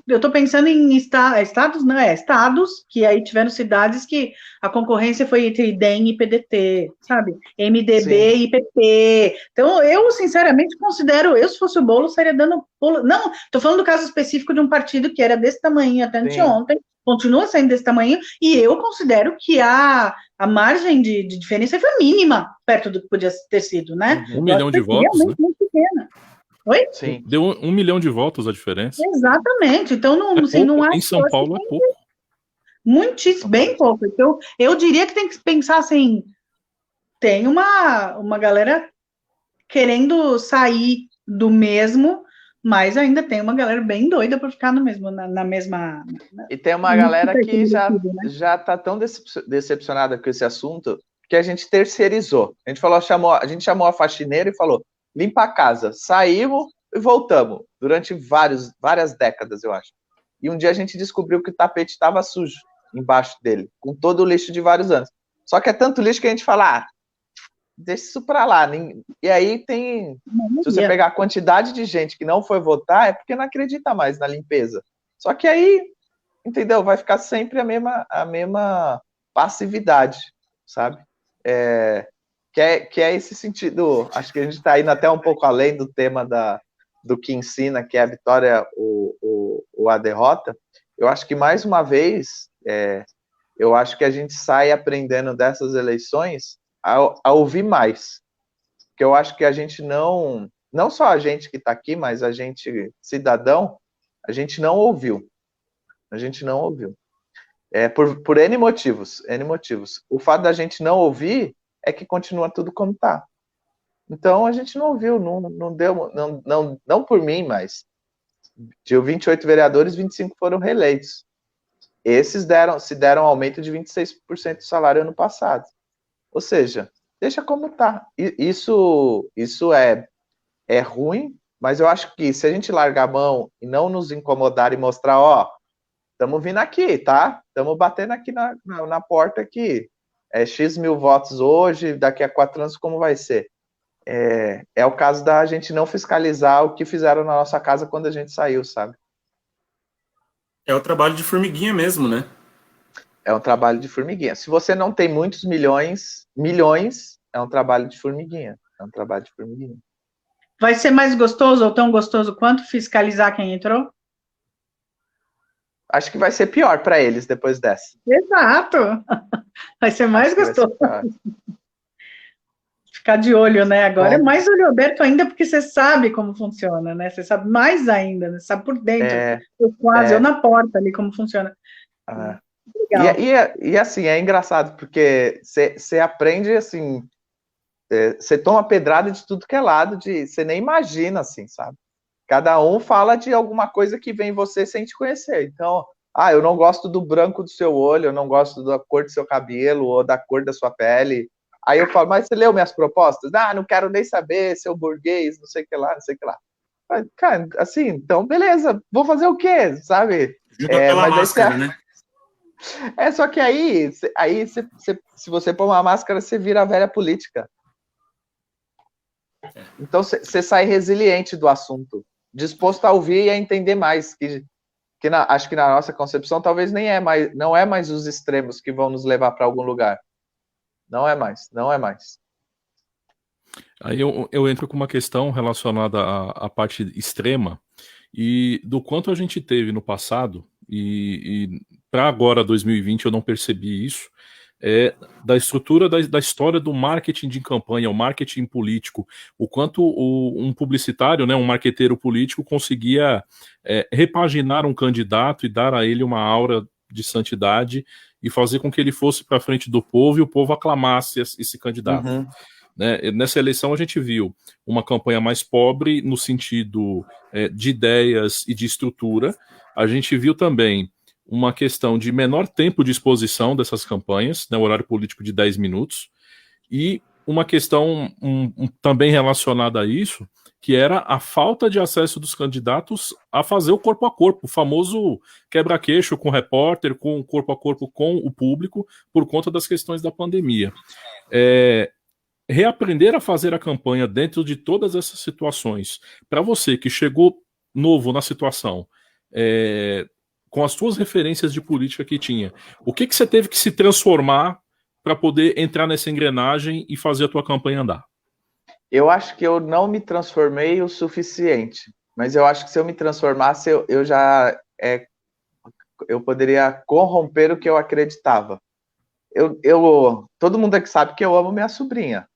eu tô pensando em estados, né? Estados que aí tiveram cidades que a concorrência foi entre DEM e PDT, sabe? MDB e PP. Então, eu, sinceramente, considero, se fosse o Boulos, estaria dando pulo. Não, tô falando do caso específico de um partido que era desse tamanho até anteontem, continua sendo desse tamanho, e eu considero que a margem de diferença foi mínima, perto do que podia ter sido, né? 1 milhão de votos, né? Muito pequena. Oi? Sim. Deu 1 milhão de votos a diferença. Exatamente. Então, não acho. Em São Paulo é pouco. Muitíssimo, bem pouco. Então, eu diria que tem que pensar assim, tem uma galera querendo sair do mesmo, mas ainda tem uma galera bem doida por ficar no mesmo, na mesma... E tem uma galera que já está tão decepcionada com esse assunto que a gente terceirizou. A gente chamou a faxineira e falou, limpa a casa. Saímos e voltamos, durante várias décadas, eu acho. E um dia a gente descobriu que o tapete estava sujo embaixo dele, com todo o lixo de vários anos. Só que é tanto lixo que a gente fala, deixa isso para lá. E aí se você pegar a quantidade de gente que não foi votar, é porque não acredita mais na limpeza. Só que aí, entendeu? Vai ficar sempre a mesma passividade, sabe? Que é esse sentido, acho que a gente está indo até um pouco além do tema do que ensina, que é a vitória ou a derrota. Eu acho que, mais uma vez, eu acho que a gente sai aprendendo dessas eleições a ouvir mais. Porque eu acho que a gente não só a gente que está aqui, mas a gente, cidadão, a gente não ouviu. A gente não ouviu. Por N motivos. O fato da gente não ouvir é que continua tudo como está. Então, a gente não ouviu, não deu, não por mim, mas de 28 vereadores, 25 foram reeleitos. Esses se deram aumento de 26% do salário ano passado. Ou seja, deixa como está. Isso é ruim, mas eu acho que se a gente largar a mão e não nos incomodar e mostrar, estamos vindo aqui, tá? Estamos batendo aqui na porta aqui. X mil votos hoje, daqui a 4 anos como vai ser? É o caso da gente não fiscalizar o que fizeram na nossa casa quando a gente saiu, sabe? É o trabalho de formiguinha mesmo, né? É um trabalho de formiguinha. Se você não tem muitos milhões, é um trabalho de formiguinha. Vai ser mais gostoso ou tão gostoso quanto fiscalizar quem entrou? Acho que vai ser pior para eles depois dessa. Exato. Vai ser mais gostoso. Ficar de olho, né? Agora é mais olho aberto ainda, porque você sabe como funciona, né? Você sabe mais ainda, né? Você sabe por dentro, eu na porta ali como funciona. Legal. E assim, é engraçado, porque você aprende, assim, você toma pedrada de tudo que é lado, você nem imagina, assim, sabe? Cada um fala de alguma coisa que vem em você sem te conhecer. Então, eu não gosto do branco do seu olho, eu não gosto da cor do seu cabelo, ou da cor da sua pele. Aí eu falo, mas você leu minhas propostas? Não quero nem saber, seu burguês, não sei o que lá. Mas, cara, assim, então, beleza, vou fazer o quê, sabe? Pela máscara, né? Só que aí se você pôr uma máscara, você vira a velha política. Então, você sai resiliente do assunto, disposto a ouvir e a entender mais, acho que na nossa concepção talvez não é mais os extremos que vão nos levar para algum lugar. Não é mais. Aí eu entro com uma questão relacionada à parte extrema e do quanto a gente teve no passado, e para agora, 2020, eu não percebi isso, da estrutura da história do marketing de campanha, o marketing político, o quanto um publicitário, né, um marqueteiro político conseguia repaginar um candidato e dar a ele uma aura de santidade e fazer com que ele fosse para frente do povo e o povo aclamasse esse candidato. Uhum. Né? Nessa eleição a gente viu uma campanha mais pobre no sentido de ideias e de estrutura. A gente viu também uma questão de menor tempo de exposição dessas campanhas, né, horário político de 10 minutos, e uma questão também relacionada a isso, que era a falta de acesso dos candidatos a fazer o corpo a corpo, o famoso quebra-queixo com o repórter, com o corpo a corpo com o público, por conta das questões da pandemia. Reaprender a fazer a campanha dentro de todas essas situações, para você que chegou novo na situação, com as suas referências de política que tinha, o que você teve que se transformar para poder entrar nessa engrenagem e fazer a tua campanha andar? Eu acho que eu não me transformei o suficiente, mas eu acho que se eu me transformasse, eu poderia corromper o que eu acreditava. Todo mundo aqui sabe que eu amo minha sobrinha,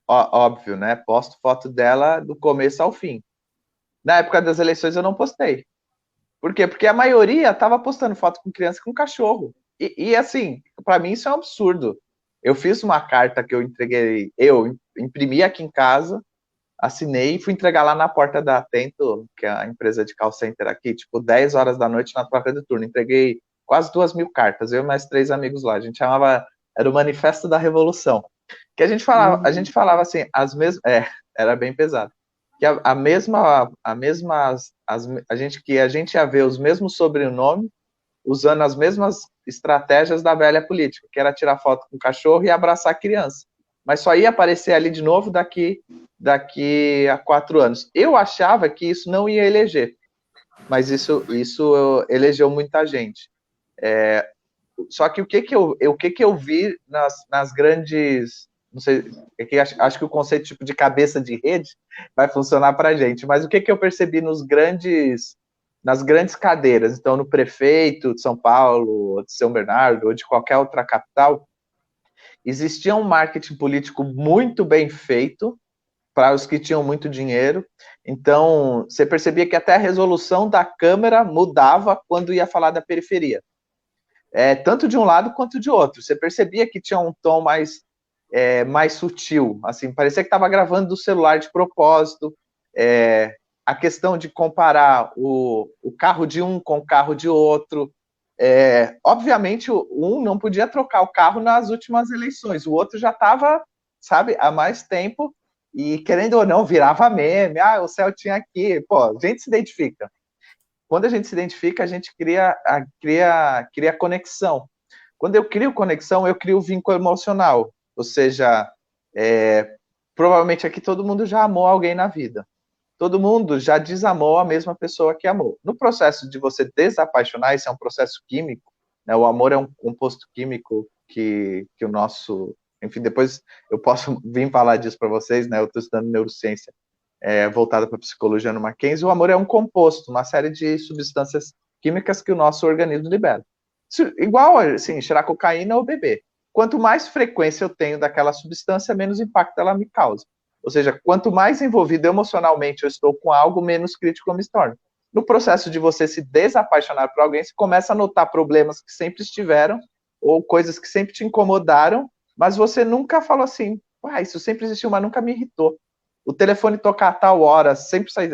óbvio, né? Posto foto dela do começo ao fim. Na época das eleições eu não postei. Por quê? Porque a maioria estava postando foto com criança e com cachorro. E assim, para mim isso é um absurdo. Eu fiz uma carta que eu entreguei, eu imprimi aqui em casa, assinei e fui entregar lá na porta da Atento, que é a empresa de call center aqui, tipo, 10 horas da noite na troca de turno. Entreguei quase 2.000 cartas, eu e mais 3 amigos lá. A gente chamava, era o Manifesto da Revolução. Que a gente falava assim, era bem pesado. Que a gente ia ver os mesmos sobrenomes, usando as mesmas estratégias da velha política, que era tirar foto com o cachorro e abraçar a criança. Mas só ia aparecer ali de novo daqui a 4 anos. Eu achava que isso não ia eleger, mas isso elegeu muita gente. Só que o que eu vi nas grandes, não sei, acho que o conceito tipo de cabeça de rede vai funcionar para a gente, mas o que eu percebi nas grandes cadeiras, então no prefeito de São Paulo, de São Bernardo, ou de qualquer outra capital, existia um marketing político muito bem feito para os que tinham muito dinheiro. Então, você percebia que até a resolução da Câmara mudava quando ia falar da periferia. Tanto de um lado quanto de outro. Você percebia que tinha um tom mais sutil. Assim, parecia que estava gravando do celular de propósito. A questão de comparar o carro de um com o carro de outro. Obviamente, um não podia trocar o carro nas últimas eleições, o outro já estava, sabe, há mais tempo, e querendo ou não, virava meme, o céu tinha aqui, pô, a gente se identifica. Quando a gente se identifica, a gente cria conexão. Quando eu crio conexão, eu crio vínculo emocional, ou seja, provavelmente aqui todo mundo já amou alguém na vida. Todo mundo já desamou a mesma pessoa que amou. No processo de você desapaixonar, isso é um processo químico, né? O amor é um composto químico que o nosso... Enfim, depois eu posso vir falar disso para vocês, né? Eu estou estudando neurociência voltada para psicologia no Mackenzie. O amor é um composto, uma série de substâncias químicas que o nosso organismo libera. Igual, assim, cheirar cocaína ou beber. Quanto mais frequência eu tenho daquela substância, menos impacto ela me causa. Ou seja, quanto mais envolvido emocionalmente eu estou com algo, menos crítico eu me torno. No processo de você se desapaixonar por alguém, você começa a notar problemas que sempre estiveram, ou coisas que sempre te incomodaram, mas você nunca falou assim, isso sempre existiu, mas nunca me irritou. O telefone tocar a tal hora, sempre sai...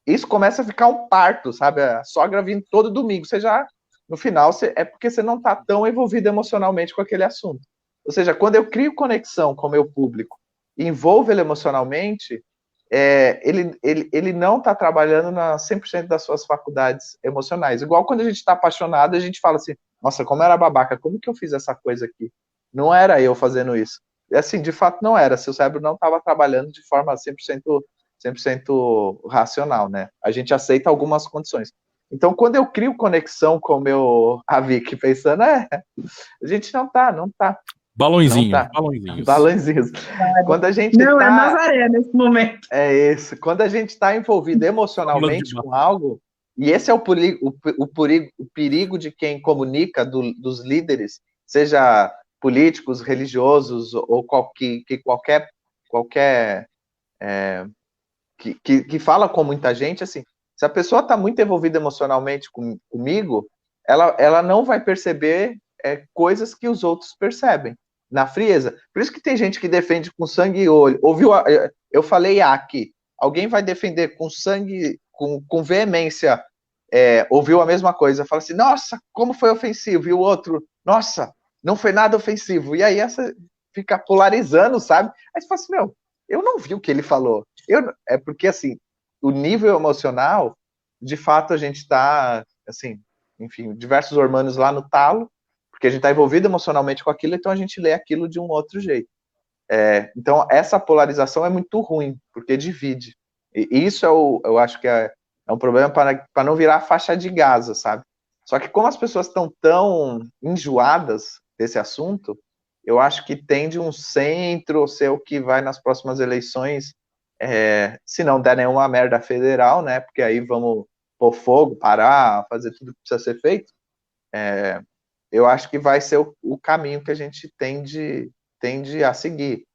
Isso começa a ficar um parto, sabe? A sogra vindo todo domingo, você já, no final, é porque você não está tão envolvido emocionalmente com aquele assunto. Ou seja, quando eu crio conexão com o meu público, envolve ele emocionalmente, ele não está trabalhando na 100% das suas faculdades emocionais. Igual quando a gente está apaixonado, a gente fala assim, nossa, como era babaca, como que eu fiz essa coisa aqui? Não era eu fazendo isso. E assim, de fato não era, seu cérebro não estava trabalhando de forma 100% racional, né? A gente aceita algumas condições. Então, quando eu crio conexão com o meu Vicky, pensando, a gente não tá. Balãozinhos. Quando a gente não, é Nazaré nesse momento. É isso. Quando a gente está envolvido emocionalmente com algo, e esse é o perigo de quem comunica, dos líderes, seja políticos, religiosos, ou qualquer que fala com muita gente, assim, se a pessoa está muito envolvida emocionalmente comigo, ela não vai perceber coisas que os outros percebem. Na frieza. Por isso que tem gente que defende com sangue e olho. Eu falei aqui. Alguém vai defender com sangue, com veemência, ouviu a mesma coisa. Fala assim, nossa, como foi ofensivo. E o outro, nossa, não foi nada ofensivo. E aí essa fica polarizando, sabe? Aí você fala assim, eu não vi o que ele falou. É porque, assim, o nível emocional, de fato, a gente está, assim, enfim, diversos hormônios lá no talo, porque a gente está envolvido emocionalmente com aquilo, então a gente lê aquilo de um outro jeito. Então, essa polarização é muito ruim, porque divide. E isso eu acho que é um problema para não virar faixa de Gaza, sabe? Só que como as pessoas estão tão enjoadas desse assunto, eu acho que tende um centro ser o que vai nas próximas eleições, se não der nenhuma merda federal, né? Porque aí vamos pôr fogo, parar, fazer tudo que precisa ser feito. Eu acho que vai ser o caminho que a gente tende a seguir.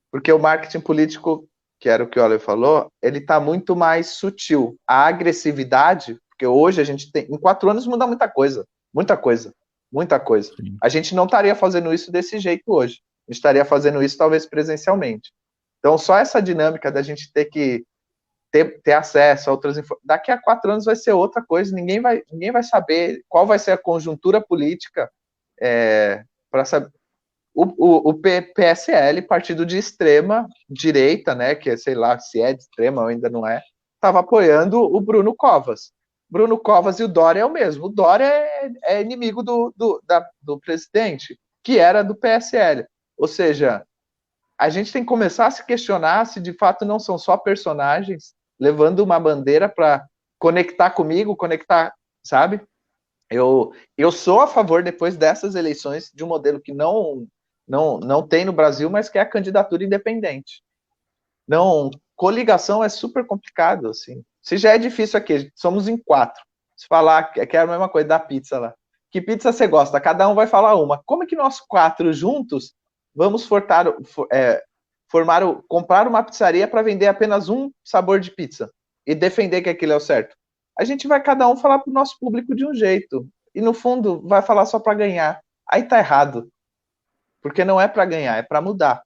Porque o marketing político, que era o que o Oliver falou, ele está muito mais sutil. A agressividade, porque hoje a gente tem... Em 4 anos muda muita coisa. Muita coisa. Muita coisa. Sim. A gente não estaria fazendo isso desse jeito hoje. A gente estaria fazendo isso talvez presencialmente. Então, só essa dinâmica da gente ter que ter acesso a outras informações. Daqui a 4 anos vai ser outra coisa, ninguém vai saber qual vai ser a conjuntura política para saber. O PSL, partido de extrema direita, né, que sei lá se é de extrema ou ainda não é, estava apoiando o Bruno Covas. Bruno Covas e o Dória é o mesmo. O Dória é inimigo do presidente, que era do PSL. Ou seja, a gente tem que começar a se questionar se de fato não são só personagens levando uma bandeira para conectar comigo, sabe? Eu sou a favor, depois dessas eleições, de um modelo que não tem no Brasil, mas que é a candidatura independente. Não, coligação é super complicado, assim. Se já é difícil aqui, somos em 4. Se falar que é a mesma coisa da pizza lá. Que pizza você gosta? Cada um vai falar uma. Como é que nós 4 juntos vamos comprar uma pizzaria para vender apenas um sabor de pizza e defender que aquilo é o certo? A gente vai cada um falar para o nosso público de um jeito e no fundo vai falar só para ganhar. Aí tá errado, porque não é para ganhar, é para mudar.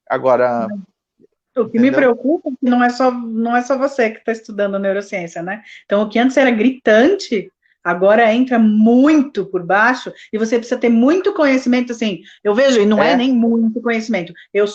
Agora, o que me preocupa é que não é só você que está estudando neurociência, né? Então, o que antes era gritante, agora entra muito por baixo, e você precisa ter muito conhecimento, assim, eu vejo, e não é nem muito conhecimento, eu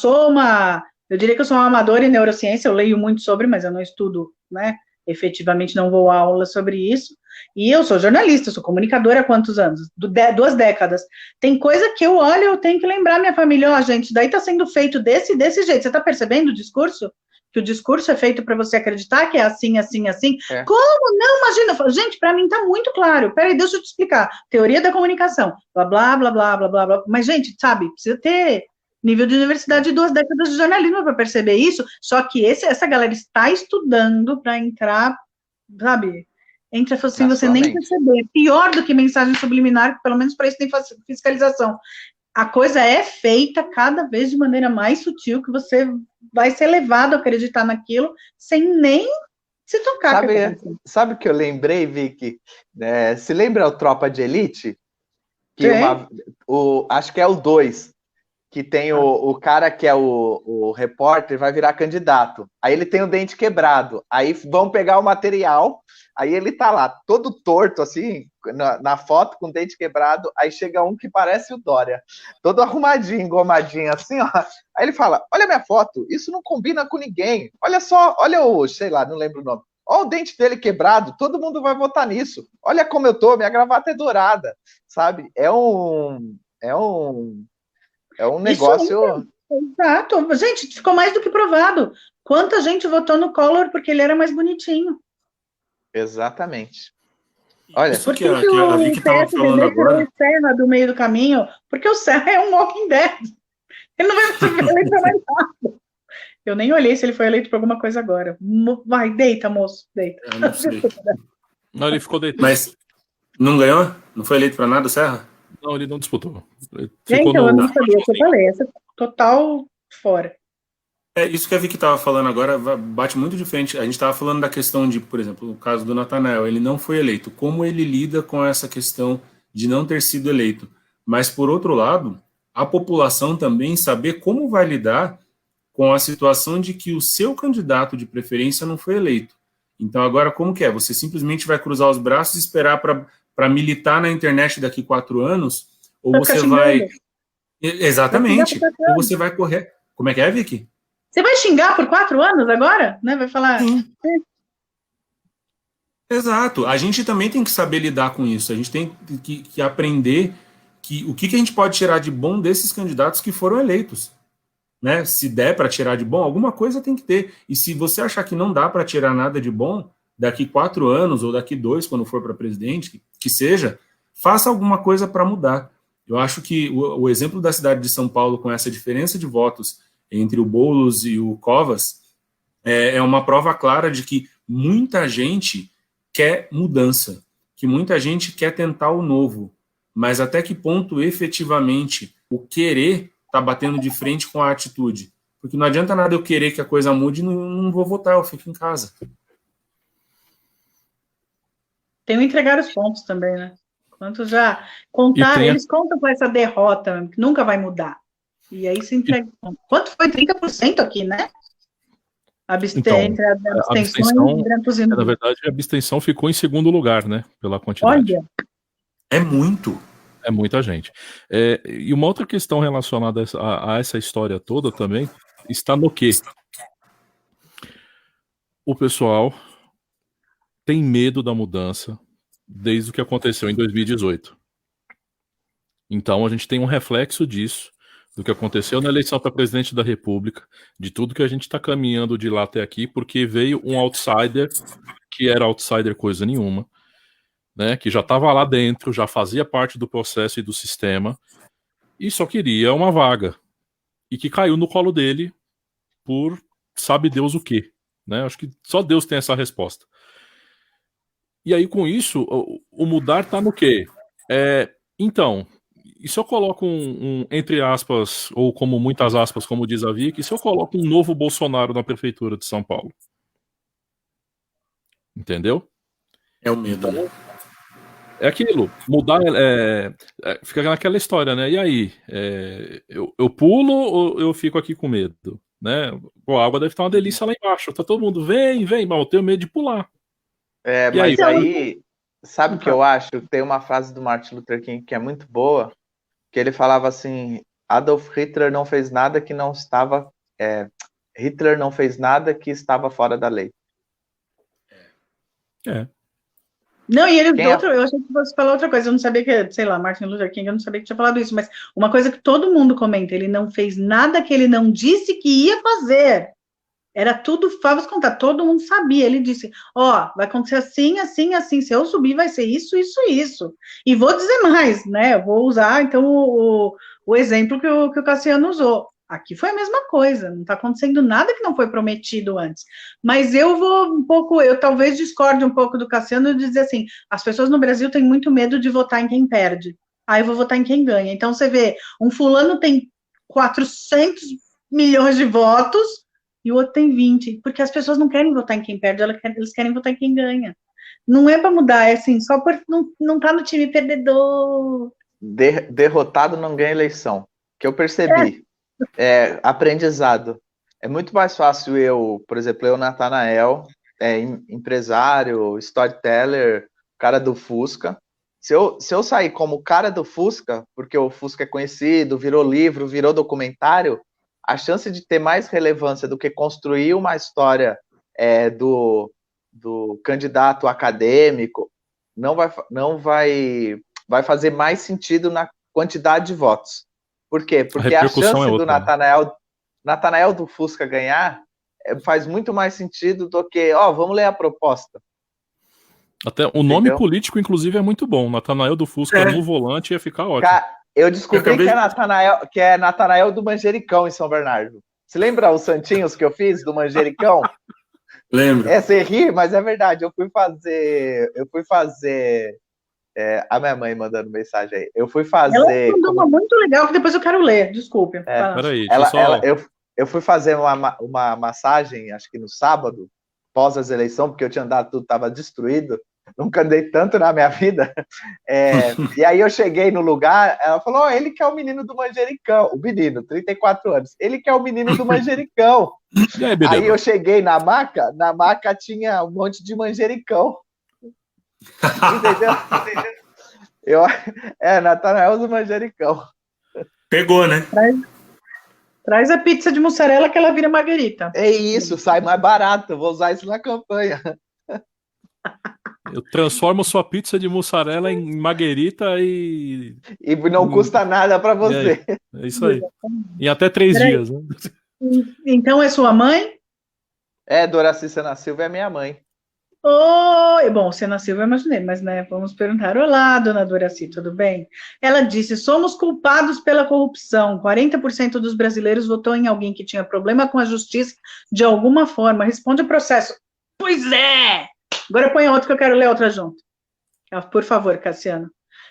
diria que eu sou uma amadora em neurociência, eu leio muito sobre, mas eu não estudo, né, efetivamente não vou a aula sobre isso, e eu sou jornalista, eu sou comunicadora há quantos anos? 2 décadas. Tem coisa que eu olho, eu tenho que lembrar minha família, gente, daí tá sendo feito desse jeito, você tá percebendo o discurso? Que o discurso é feito para você acreditar que é assim, assim, assim. Como? Não, imagina. Gente, para mim tá muito claro. Peraí, deixa eu te explicar. Teoria da comunicação. Blá, blá, blá, blá, blá, blá, blá. Mas, gente, sabe, precisa ter nível de universidade de 2 décadas de jornalismo para perceber isso. Só que essa galera está estudando para entrar, sabe? Entra assim, você nem perceber. Pior do que mensagem subliminar, pelo menos para isso tem fiscalização. A coisa é feita cada vez de maneira mais sutil, que você vai ser levado a acreditar naquilo sem nem se tocar. Sabe o que eu lembrei, Vicky? Se lembra o Tropa de Elite? Que acho que é o 2, que tem o cara que é o repórter, vai virar candidato. Aí ele tem o dente quebrado. Aí vão pegar o material, aí ele tá lá, todo torto, assim, na foto, com o dente quebrado. Aí chega um que parece o Dória, todo arrumadinho, engomadinho, assim, ó. Aí ele fala, olha a minha foto, isso não combina com ninguém. Olha só, olha sei lá, não lembro o nome. Olha o dente dele quebrado, todo mundo vai votar nisso. Olha como eu tô, minha gravata é dourada, sabe? É um negócio... Exato. Gente, ficou mais do que provado. Quanta gente votou no Collor porque ele era mais bonitinho. Exatamente. Olha, isso que a Vicky estava falando agora. O Serra do meio do caminho, porque o Serra é um Walking Dead. Ele não vai ser eleito para mais nada. Eu nem olhei se ele foi eleito por alguma coisa agora. Vai, deita, moço, deita. Eu não sei. Não, ele ficou deitado. Mas não ganhou? Não foi eleito para nada, Serra? Não, ele não disputou. Então, eu não sabia o que eu falei. Essa é total fora. Isso que a Vicky estava falando agora bate muito de frente. A gente estava falando da questão de, por exemplo, o caso do Natanael, ele não foi eleito. Como ele lida com essa questão de não ter sido eleito? Mas, por outro lado, a população também saber como vai lidar com a situação de que o seu candidato de preferência não foi eleito. Então, agora, como que é? Você simplesmente vai cruzar os braços e esperar para militar na internet daqui 4 anos? Ou você vai... Exatamente. Ou você vai correr... Como é que é, Vicky? Você vai xingar por 4 anos agora? Né? Vai falar... Exato. A gente também tem que saber lidar com isso. A gente tem que aprender o que a gente pode tirar de bom desses candidatos que foram eleitos. Né? Se der para tirar de bom, alguma coisa tem que ter. E se você achar que não dá para tirar nada de bom, daqui 4 anos ou daqui 2, quando for para presidente, que seja, faça alguma coisa para mudar. Eu acho que o exemplo da cidade de São Paulo, com essa diferença de votos entre o Boulos e o Covas, é uma prova clara de que muita gente quer mudança, que muita gente quer tentar o novo, mas até que ponto efetivamente o querer está batendo de frente com a atitude? Porque não adianta nada eu querer que a coisa mude e não vou votar, eu fico em casa. Tem que entregar os pontos também, né? Quanto já contar, eles contam com essa derrota, que nunca vai mudar. E aí se entrega. Quanto foi? 30% aqui, né? Então, Entre a a abstenção e grantuzinho. na verdade, a abstenção ficou em segundo lugar, né? Pela quantidade. Olha, É muito. É muita gente. E uma outra questão relacionada a essa história toda também está no quê? O pessoal tem medo da mudança desde o que aconteceu em 2018. Então a gente tem um reflexo disso, do que aconteceu na eleição para presidente da República, de tudo que a gente está caminhando de lá até aqui, porque veio um outsider, que era outsider coisa nenhuma, né, que já estava lá dentro, já fazia parte do processo e do sistema, e só queria uma vaga. E que caiu no colo dele por sabe Deus o quê. Né? Acho que só Deus tem essa resposta. E aí, com isso, o mudar tá no quê? Então, e se eu coloco entre aspas, ou como muitas aspas, como diz a Vicky, se eu coloco um novo Bolsonaro na prefeitura de São Paulo? Entendeu? É o medo, né? É aquilo, mudar fica naquela história, né? E aí, eu pulo ou eu fico aqui com medo? Né? Pô, a água deve estar uma delícia lá embaixo. Tá todo mundo, vem, mas eu tenho medo de pular. Mas aí, sabe o que eu acho? Tem uma frase do Martin Luther King que é muito boa, que ele falava assim: Adolf Hitler não fez nada que não estava. Hitler não fez nada que estava fora da lei. Não, e ele, eu achei que você falar outra coisa, eu não sabia que, sei lá, Martin Luther King, eu não sabia que tinha falado isso, mas uma coisa que todo mundo comenta, ele não fez nada que ele não disse que ia fazer. Era tudo, vamos contar, todo mundo sabia. Ele disse, vai acontecer assim, assim, assim, se eu subir vai ser isso, isso, isso. E vou dizer mais, né, eu vou usar, então, o exemplo que o Cassiano usou. Aqui foi a mesma coisa, não está acontecendo nada que não foi prometido antes. Mas eu eu talvez discorde um pouco do Cassiano e dizer assim, as pessoas no Brasil têm muito medo de votar em quem perde. Aí eu vou votar em quem ganha. Então você vê, um fulano tem 400 milhões de votos e o outro tem 20, porque as pessoas não querem votar em quem perde, eles querem votar em quem ganha. Não é para mudar, é assim, só por não tá no time perdedor. Derrotado não ganha eleição. Que eu percebi. Aprendizado. É muito mais fácil por exemplo, Natanael, empresário, storyteller, cara do Fusca. Se eu sair como cara do Fusca, porque o Fusca é conhecido, virou livro, virou documentário, a chance de ter mais relevância do que construir uma história do candidato acadêmico vai fazer mais sentido na quantidade de votos. Por quê? Porque a chance do Natanael do Fusca ganhar faz muito mais sentido do que, vamos ler a proposta. Até o nome político, inclusive, é muito bom. Natanael do Fusca no volante ia ficar ótimo. Eu descobri que é Natanael do Manjericão, em São Bernardo. Você lembra os santinhos que eu fiz do Manjericão? Lembro. Você ri, mas é verdade. Eu fui fazer a minha mãe mandando mensagem aí. Eu fui fazer. Ela mandou uma muito legal que depois eu quero ler. Desculpe. Peraí, eu fui fazer uma massagem, acho que no sábado, pós as eleições, porque eu tinha andado, tudo estava destruído. Nunca andei tanto na minha vida. E aí eu cheguei no lugar, ela falou: ele que é o menino do Manjericão. O menino, 34 anos. Ele que é o menino do Manjericão. Aí eu cheguei na maca tinha um monte de manjericão. Entendeu? Natanael do Manjericão. Pegou, né? Traz a pizza de mussarela que ela vira marguerita. É isso, sai mais barato. Vou usar isso na campanha. Eu transformo sua pizza de mussarela em marguerita e não custa nada para você. É isso aí. Em até 3 dias. Né? Então é sua mãe? Doraci Sena Silva é minha mãe. Bom, Sena Silva eu imaginei, mas né, vamos perguntar. Olá, dona Doraci, tudo bem? Ela disse, somos culpados pela corrupção. 40% dos brasileiros votou em alguém que tinha problema com a justiça de alguma forma. Responde o processo. Pois é! Agora põe outro que eu quero ler outra junto. Por favor, Cassiano.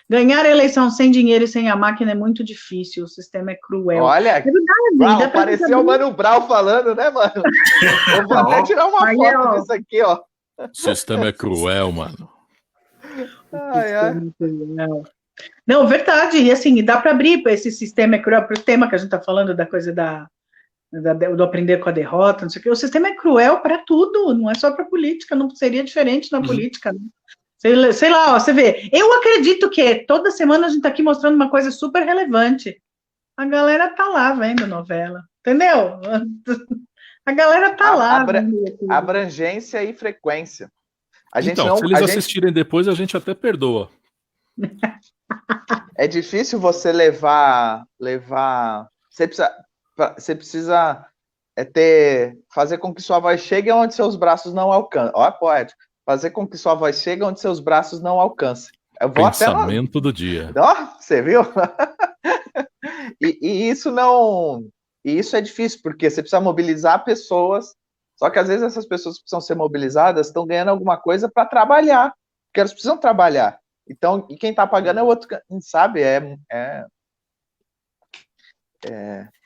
Ganhar a eleição sem dinheiro e sem a máquina é muito difícil, o sistema é cruel. Olha, é verdade, pareceu o Mano Brown falando, né, mano? Eu vou até tirar uma foto disso aqui, ó. O sistema é cruel, mano. Não, verdade, e assim, dá para abrir esse sistema é cruel para o tema que a gente está falando da coisa do aprender com a derrota, não sei o quê. O sistema é cruel para tudo, não é só para política, não seria diferente na política, né? Sei lá, ó, você vê, eu acredito que toda semana a gente está aqui mostrando uma coisa super relevante. A galera tá lá vendo novela, entendeu? A galera tá lá. Abrangência e frequência. Então, se eles assistirem depois, a gente até perdoa. É difícil você levar. Você precisa fazer com que sua voz chegue onde seus braços não alcancem. Ó, poético. Fazer com que sua voz chegue onde seus braços não alcancem. Pensamento do dia. Ó, você viu? E isso não. E isso é difícil, porque você precisa mobilizar pessoas. Só que às vezes essas pessoas que precisam ser mobilizadas estão ganhando alguma coisa para trabalhar, porque elas precisam trabalhar. Então, e quem está pagando é o outro, sabe?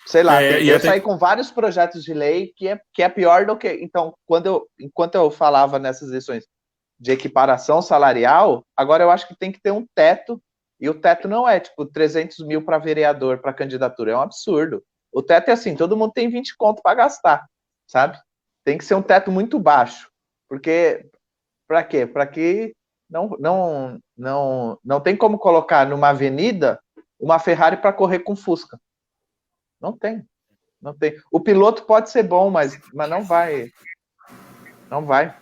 Sei lá, eu saí com vários projetos de lei que é pior do que. Então, enquanto eu falava nessas lições de equiparação salarial, agora eu acho que tem que ter um teto, e o teto não é tipo 300 mil para vereador, para candidatura, é um absurdo. O teto é assim, todo mundo tem 20 conto para gastar, sabe? Tem que ser um teto muito baixo, porque para quê? Para que não tem como colocar numa avenida uma Ferrari para correr com Fusca. Não tem. O piloto pode ser bom, mas não vai. Não vai.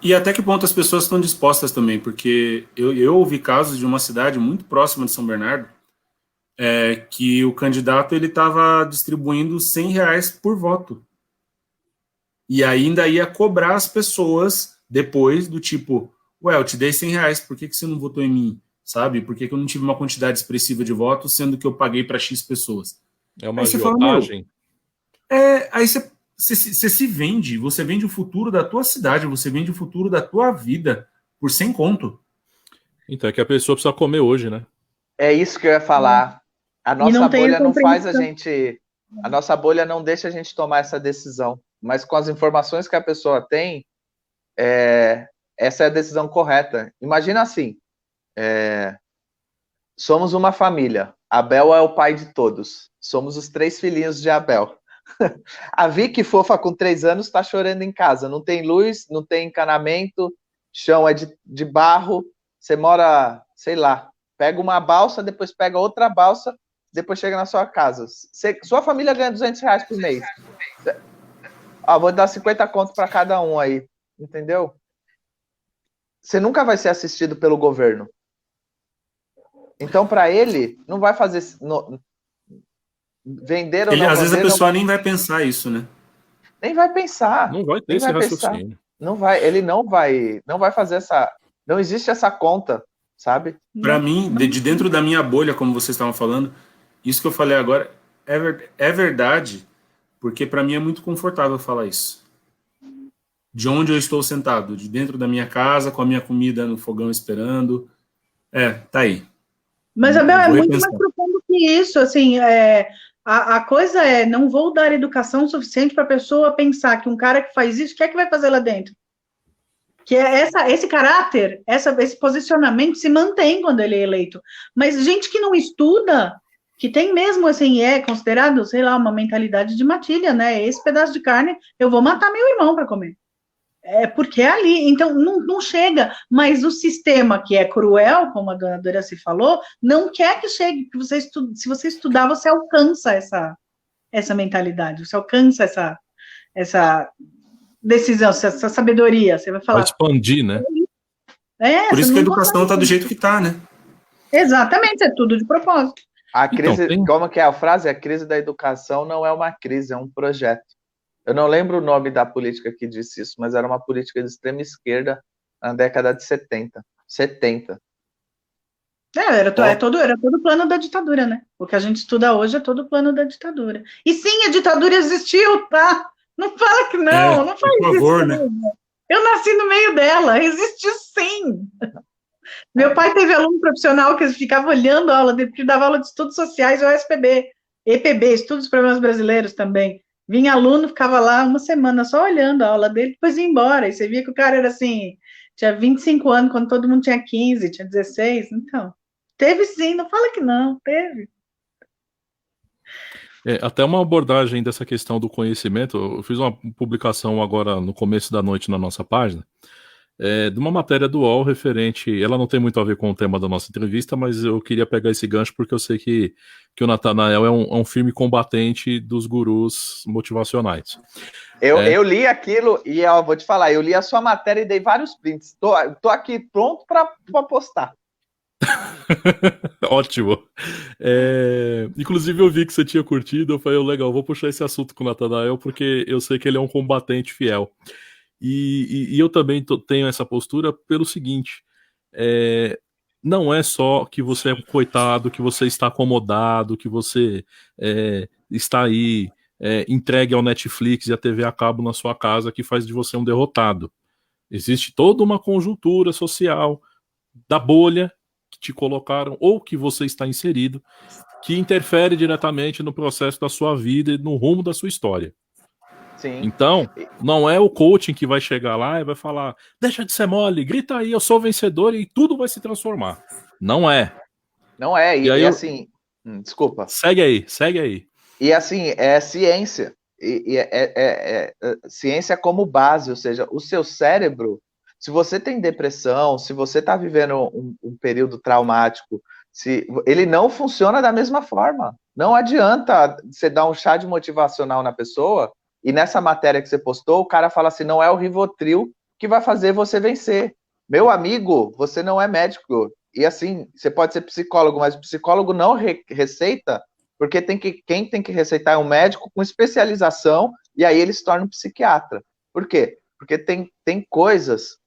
E até que ponto as pessoas estão dispostas também, porque eu ouvi casos de uma cidade muito próxima de São Bernardo, que o candidato ele estava distribuindo R$100 por voto. E ainda ia cobrar as pessoas depois do tipo, ué, eu te dei R$100, por que você não votou em mim? Sabe? Por que eu não tive uma quantidade expressiva de votos, sendo que eu paguei para X pessoas? É uma agiotagem. Aí você se vende, você vende o futuro da tua cidade, você vende o futuro da tua vida por 100 conto. Então é que a pessoa precisa comer hoje, né? É isso que eu ia falar. A nossa bolha não faz a gente... A nossa bolha não deixa a gente tomar essa decisão. Mas com as informações que a pessoa tem, essa é a decisão correta. Imagina assim, somos uma família. Abel é o pai de todos. Somos os 3 filhinhos de Abel. A Vicky, fofa, com 3 anos, está chorando em casa. Não tem luz, não tem encanamento, chão é de barro. Você mora, sei lá, pega uma balsa, depois pega outra balsa, depois chega na sua casa. Sua família ganha R$200 por mês. Vou dar 50 conto para cada um aí, entendeu? Você nunca vai ser assistido pelo governo. Então, para ele, não vai fazer... Vender ou não às vezes a pessoa nem vai pensar isso, né? Nem vai pensar. Não vai ter esse raciocínio. Não vai, ele não vai fazer essa... Não existe essa conta, sabe? Para mim, de dentro da minha bolha, como vocês estavam falando, isso que eu falei agora é verdade, porque para mim é muito confortável falar isso. De onde eu estou sentado, de dentro da minha casa, com a minha comida no fogão esperando. Tá aí. Mas, Abel, é muito mais profundo que isso, assim, a coisa não vou dar educação suficiente para a pessoa pensar que um cara que faz isso, o que é que vai fazer lá dentro? Que esse caráter, esse posicionamento se mantém quando ele é eleito. Mas gente que não estuda, que tem mesmo, assim, considerado, sei lá, uma mentalidade de matilha, né? Esse pedaço de carne, eu vou matar meu irmão para comer. Porque é ali, então não chega, mas o sistema que é cruel, como a dona Doraci falou, não quer que chegue, porque se você estudar, você alcança essa mentalidade, você alcança essa decisão, essa sabedoria, você vai falar... Vai expandir, né? Por isso que a educação está do jeito que está, né? Exatamente, é tudo de propósito. A crise, como que é a frase? A crise da educação não é uma crise, é um projeto. Eu não lembro o nome da política que disse isso, mas era uma política de extrema esquerda na década de 70. Era todo o plano da ditadura, né? O que a gente estuda hoje é todo o plano da ditadura. E sim, a ditadura existiu, tá? Não fala que não, não faz isso. Por favor, né? Eu nasci no meio dela, existiu sim. Meu pai teve aluno profissional que ficava olhando a aula, porque dava aula de estudos sociais, o EPB, Estudos dos Problemas Brasileiros também. Vinha aluno, ficava lá uma semana só olhando a aula dele, depois ia embora. E você via que o cara era assim, tinha 25 anos, quando todo mundo tinha 15, tinha 16. Então, teve sim, não fala que não, teve. Até uma abordagem dessa questão do conhecimento. Eu fiz uma publicação agora no começo da noite na nossa página, de uma matéria do UOL referente. Ela não tem muito a ver com o tema da nossa entrevista, mas eu queria pegar esse gancho porque eu sei que o Natanael é um firme combatente dos gurus motivacionais. Eu li aquilo e vou te falar, eu li a sua matéria e dei vários prints. Tô aqui pronto para postar. Ótimo. Inclusive eu vi que você tinha curtido, eu falei, legal, vou puxar esse assunto com o Natanael porque eu sei que ele é um combatente fiel. E eu também tenho essa postura pelo seguinte, não é só que você é um coitado, que você está acomodado, que você está aí entregue ao Netflix e à TV a cabo na sua casa que faz de você um derrotado. Existe toda uma conjuntura social da bolha que te colocaram ou que você está inserido que interfere diretamente no processo da sua vida e no rumo da sua história. Sim. Então, não é o coaching que vai chegar lá e vai falar, deixa de ser mole, grita aí, eu sou vencedor e tudo vai se transformar. Não é. Não é, e assim, desculpa. Segue aí. E assim, é ciência, ciência como base, ou seja, o seu cérebro, se você tem depressão, se você está vivendo um período traumático, ele não funciona da mesma forma. Não adianta você dar um chá de motivacional na pessoa e nessa matéria que você postou, o cara fala assim, não é o Rivotril que vai fazer você vencer. Meu amigo, você não é médico. E assim, você pode ser psicólogo, mas o psicólogo não receita, porque quem tem que receitar é um médico com especialização, e aí ele se torna um psiquiatra. Por quê? Porque tem coisas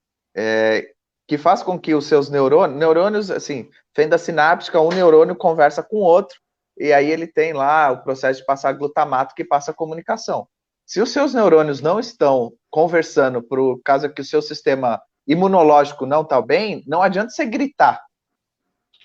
que faz com que os seus neurônios, assim, fenda sináptica, um neurônio conversa com o outro, e aí ele tem lá o processo de passar glutamato que passa a comunicação. Se os seus neurônios não estão conversando por causa que o seu sistema imunológico não está bem, não adianta você gritar.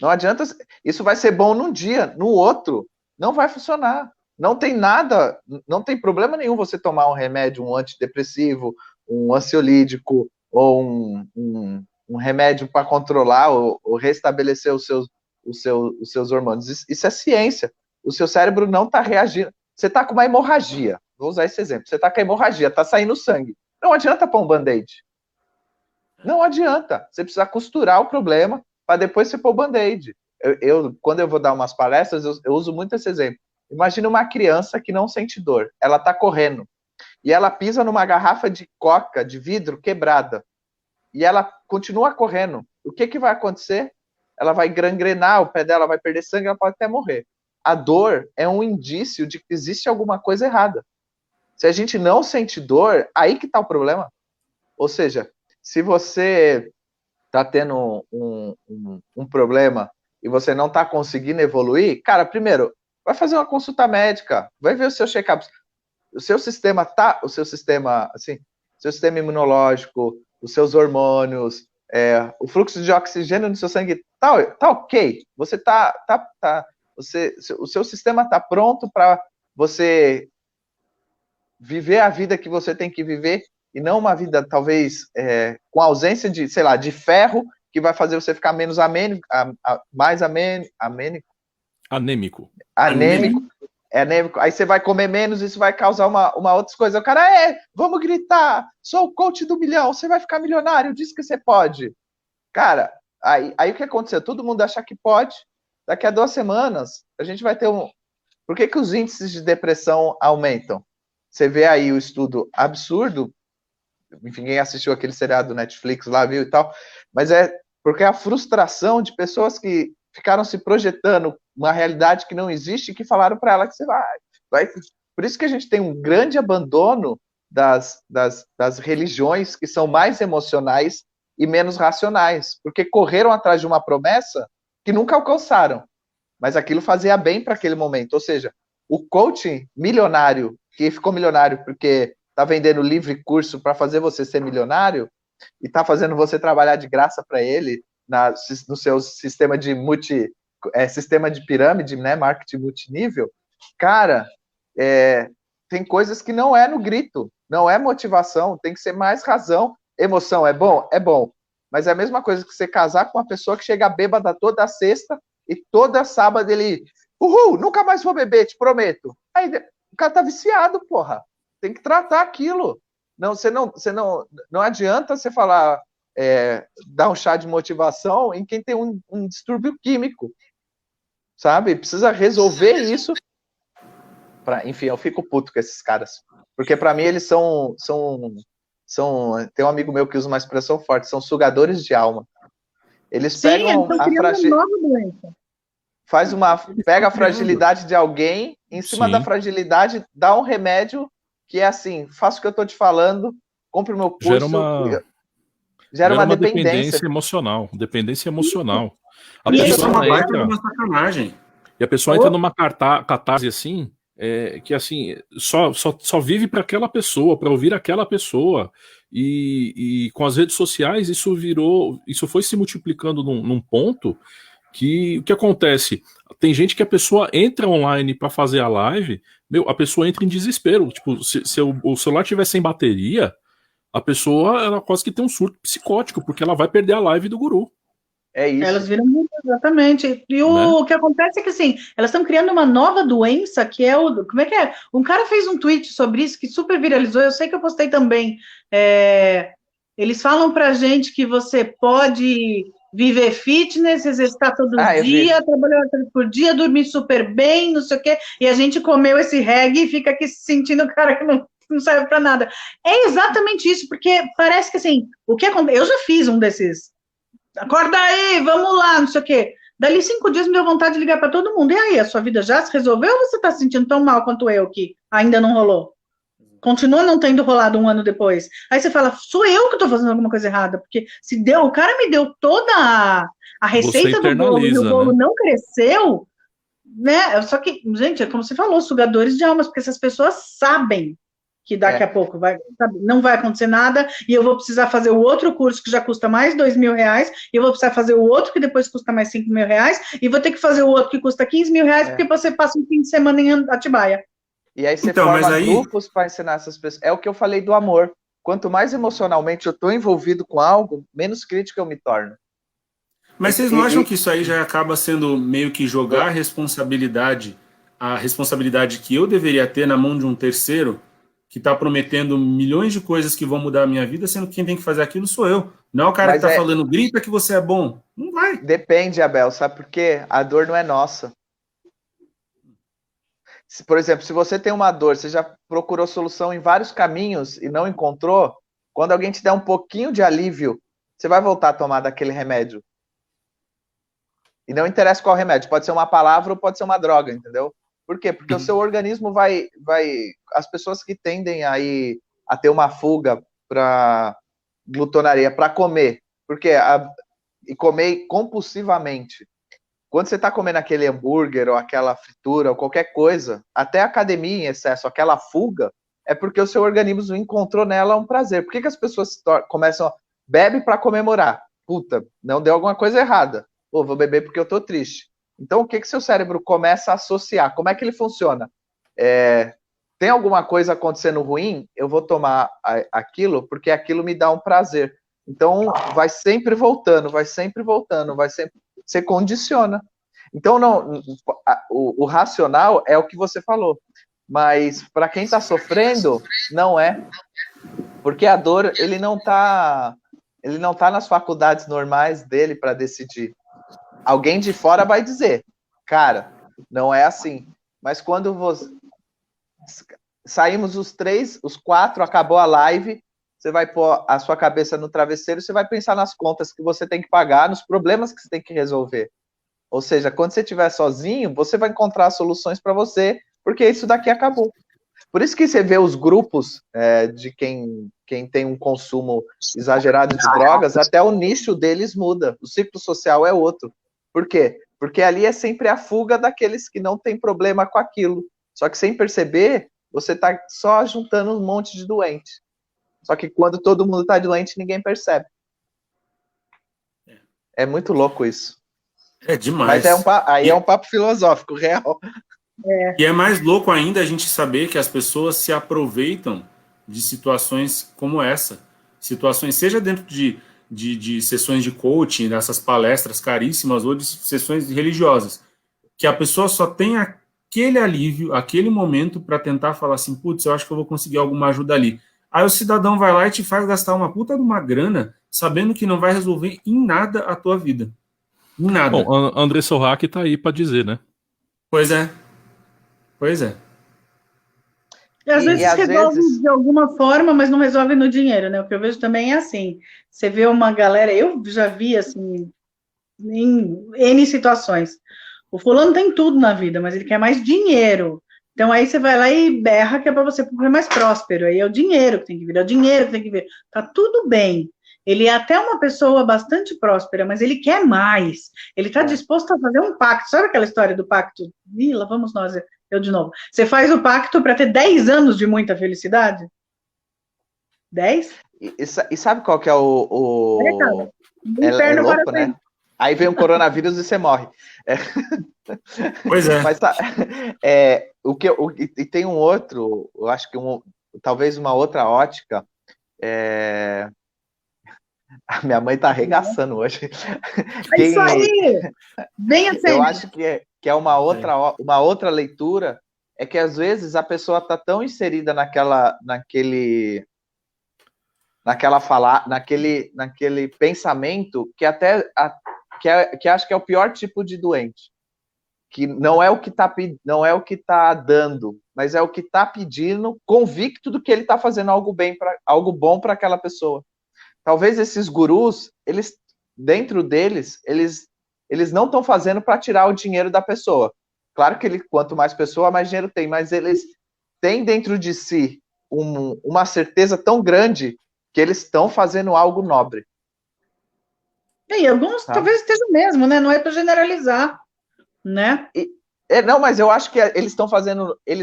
Não adianta, isso vai ser bom num dia, no outro, não vai funcionar. Não tem nada, não tem problema nenhum você tomar um remédio, um antidepressivo, um ansiolítico, ou um remédio para controlar ou restabelecer os seus hormônios. Isso é ciência. O seu cérebro não está reagindo. Você está com uma hemorragia. Vou usar esse exemplo. Você está com a hemorragia, está saindo sangue. Não adianta pôr um band-aid. Não adianta. Você precisa costurar o problema para depois você pôr o band-aid. Quando eu vou dar umas palestras, eu uso muito esse exemplo. Imagina uma criança que não sente dor. Ela está correndo. E ela pisa numa garrafa de coca, de vidro, quebrada. E ela continua correndo. O que vai acontecer? Ela vai gangrenar, o pé dela vai perder sangue, ela pode até morrer. A dor é um indício de que existe alguma coisa errada. Se a gente não sente dor, aí que está o problema. Ou seja, se você está tendo um problema e você não está conseguindo evoluir, cara, primeiro, vai fazer uma consulta médica, vai ver o seu check-up. O seu sistema imunológico, os seus hormônios, o fluxo de oxigênio no seu sangue tá ok. Você o seu sistema está pronto para você viver a vida que você tem que viver e não uma vida, talvez, com ausência de, sei lá, de ferro, que vai fazer você ficar menos anêmico. Aí você vai comer menos, isso vai causar uma outra coisa. O cara, vamos gritar, sou o coach do milhão, você vai ficar milionário, diz que você pode. Cara, aí o que aconteceu? Todo mundo acha que pode, daqui a 2 semanas, a gente vai ter Por que os índices de depressão aumentam? Você vê aí o estudo absurdo, enfim, quem assistiu aquele seriado do Netflix lá, viu e tal, mas é porque a frustração de pessoas que ficaram se projetando uma realidade que não existe e que falaram para ela que você vai. Por isso que a gente tem um grande abandono das religiões que são mais emocionais e menos racionais, porque correram atrás de uma promessa que nunca alcançaram, mas aquilo fazia bem para aquele momento. Ou seja, o coaching milionário, que ficou milionário porque está vendendo livro e curso para fazer você ser milionário e está fazendo você trabalhar de graça para ele no seu sistema de sistema de pirâmide, né, marketing multinível, cara, tem coisas que não é no grito, não é motivação, tem que ser mais razão. Emoção é bom? É bom. Mas é a mesma coisa que você casar com uma pessoa que chega bêbada toda sexta e toda sábado ele, Uhul, nunca mais vou beber, te prometo. Aí o cara tá viciado, porra. Tem que tratar aquilo. Não adianta você falar, dar um chá de motivação em quem tem um distúrbio químico, sabe? Precisa resolver isso. Enfim, eu fico puto com esses caras. Porque para mim eles são. Tem um amigo meu que usa uma expressão forte, são sugadores de alma. Eles pegam a fragilidade. Pega a fragilidade de alguém, em cima da fragilidade, dá um remédio que é assim, faça o que eu tô te falando, compre o meu curso. Gera uma dependência emocional. Dependência emocional. A pessoa entra numa sacanagem. E a pessoa entra numa catarse assim, que assim, só vive para aquela pessoa, para ouvir aquela pessoa. E com as redes sociais isso foi se multiplicando num ponto que o que acontece? Tem gente que a pessoa entra online para fazer a live, a pessoa entra em desespero. Tipo, se o celular tiver sem bateria, a pessoa ela quase que tem um surto psicótico, porque ela vai perder a live do guru. É isso. Elas viram muito, exatamente. E o que acontece é que, assim, elas estão criando uma nova doença, que é como é que é? Um cara fez um tweet sobre isso, que super viralizou, eu sei que eu postei também. Eles falam pra gente que você pode viver fitness, exercitar todo dia, trabalhar 8 horas por dia, dormir super bem, não sei o quê, e a gente comeu esse reggae e fica aqui se sentindo o cara que não serve pra nada. É exatamente isso, porque parece que, assim, o que acontece... Eu já fiz um desses... Acorda aí, vamos lá, não sei o quê. Dali 5 dias me deu vontade de ligar para todo mundo. E aí, a sua vida já se resolveu ou você está se sentindo tão mal quanto eu, que ainda não rolou? Continua não tendo rolado 1 ano depois. Aí você fala, sou eu que estou fazendo alguma coisa errada, porque o cara me deu toda a receita do bolo e o bolo não cresceu, né? Só que, gente, é como você falou, sugadores de almas, porque essas pessoas sabem que daqui a pouco não vai acontecer nada, e eu vou precisar fazer o outro curso que já custa mais R$2.000, e eu vou precisar fazer o outro que depois custa mais R$5.000, e vou ter que fazer o outro que custa R$15.000, porque você passa um fim de semana em Atibaia. E aí você forma grupos para ensinar essas pessoas. É o que eu falei do amor. Quanto mais emocionalmente eu estou envolvido com algo, menos crítico eu me torno. Mas vocês não acham que isso aí já acaba sendo meio que jogar a responsabilidade que eu deveria ter na mão de um terceiro, que está prometendo milhões de coisas que vão mudar a minha vida, sendo que quem tem que fazer aquilo sou eu. Não é o cara que está falando, grita que você é bom. Não vai. Depende, Abel, sabe por quê? A dor não é nossa. Por exemplo, se você tem uma dor, você já procurou solução em vários caminhos e não encontrou, quando alguém te der um pouquinho de alívio, você vai voltar a tomar daquele remédio. E não interessa qual remédio, pode ser uma palavra ou pode ser uma droga, entendeu? Por quê? Porque o seu organismo vai... As pessoas que tendem a ter uma fuga para glutonaria, para comer, e comer compulsivamente. Quando você está comendo aquele hambúrguer ou aquela fritura ou qualquer coisa, até a academia em excesso, aquela fuga, é porque o seu organismo encontrou nela um prazer. Por que as pessoas começam bebe para comemorar? Puta, não deu alguma coisa errada. Vou beber porque eu tô triste. Então, o que seu cérebro começa a associar? Como é que ele funciona? Tem alguma coisa acontecendo ruim? Eu vou tomar aquilo porque aquilo me dá um prazer. Então, vai sempre voltando. Você condiciona. Então, o racional é o que você falou. Mas, para quem está sofrendo, não é. Porque a dor, ele não tá nas faculdades normais dele para decidir. Alguém de fora vai dizer, cara, não é assim. Mas quando saímos os 4, acabou a live, você vai pôr a sua cabeça no travesseiro, você vai pensar nas contas que você tem que pagar, nos problemas que você tem que resolver. Ou seja, quando você estiver sozinho, você vai encontrar soluções para você, porque isso daqui acabou. Por isso que você vê os grupos de quem tem um consumo exagerado de drogas, até o nicho deles muda. O ciclo social é outro. Por quê? Porque ali é sempre a fuga daqueles que não têm problema com aquilo. Só que sem perceber, você está só juntando um monte de doente. Só que quando todo mundo está doente, ninguém percebe. É muito louco isso. É demais. Mas é um papo filosófico, real. E é mais louco ainda a gente saber que as pessoas se aproveitam de situações como essa. Situações, seja dentro de sessões de coaching, dessas palestras caríssimas, ou de sessões religiosas, que a pessoa só tem aquele alívio, aquele momento para tentar falar assim, putz, eu acho que eu vou conseguir alguma ajuda ali. Aí o cidadão vai lá e te faz gastar uma puta de uma grana, sabendo que não vai resolver em nada a tua vida. Em nada. Bom, André Sorrac tá aí para dizer, né? Pois é. Pois é. E às vezes às resolve vezes- de alguma forma, mas não resolve no dinheiro, né? O que eu vejo também é assim. Você vê uma galera, eu já vi assim, em N situações. O fulano tem tudo na vida, mas ele quer mais dinheiro. Então aí você vai lá e berra que é para você ser mais próspero. Aí é o dinheiro que tem que vir, é o dinheiro que tem que vir. Tá tudo bem. Ele é até uma pessoa bastante próspera, mas ele quer mais. Ele está disposto a fazer um pacto. Sabe aquela história do pacto? Ih, lá vamos nós, eu de novo. Você faz o pacto para ter 10 anos de muita felicidade? 10? E sabe qual que é o... É Inferno louco, para né? sempre. Aí vem o coronavírus e você morre. Pois é. Mas tá, e tem um outro, eu acho que talvez uma outra ótica. A minha mãe tá arregaçando hoje. É isso aí! Bem assim. Eu acho que é uma outra leitura, é que às vezes a pessoa tá tão inserida naquele pensamento que que acho que é o pior tipo de doente, que não é o que tá dando, mas é o que está pedindo, convicto do que ele está fazendo algo bom para aquela pessoa. Talvez esses gurus, dentro deles, eles não estão fazendo para tirar o dinheiro da pessoa. Claro que quanto mais pessoa, mais dinheiro tem, mas eles têm dentro de si uma certeza tão grande que eles estão fazendo algo nobre. E alguns talvez estejam mesmo, né? Não é para generalizar, né? Não, mas eu acho que eles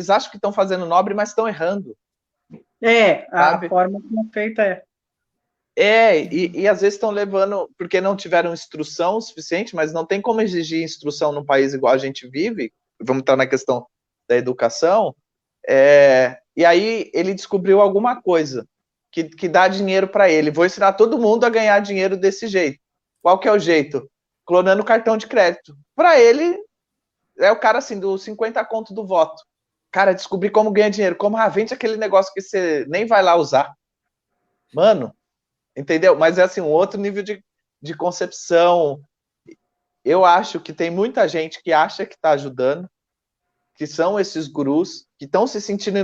acham que estão fazendo nobre, mas estão errando. A forma como é feita e às vezes estão levando, porque não tiveram instrução suficiente, mas não tem como exigir instrução num país igual a gente vive, vamos estar na questão da educação, e aí ele descobriu alguma coisa que dá dinheiro para ele. Vou ensinar todo mundo a ganhar dinheiro desse jeito. Qual que é o jeito? Clonando cartão de crédito. Para ele, é o cara assim, dos 50 conto do voto. Cara, descobri como ganhar dinheiro. Como vende aquele negócio que você nem vai lá usar. Mano, entendeu? Mas é assim, um outro nível de concepção. Eu acho que tem muita gente que acha que está ajudando, que são esses gurus, que estão se sentindo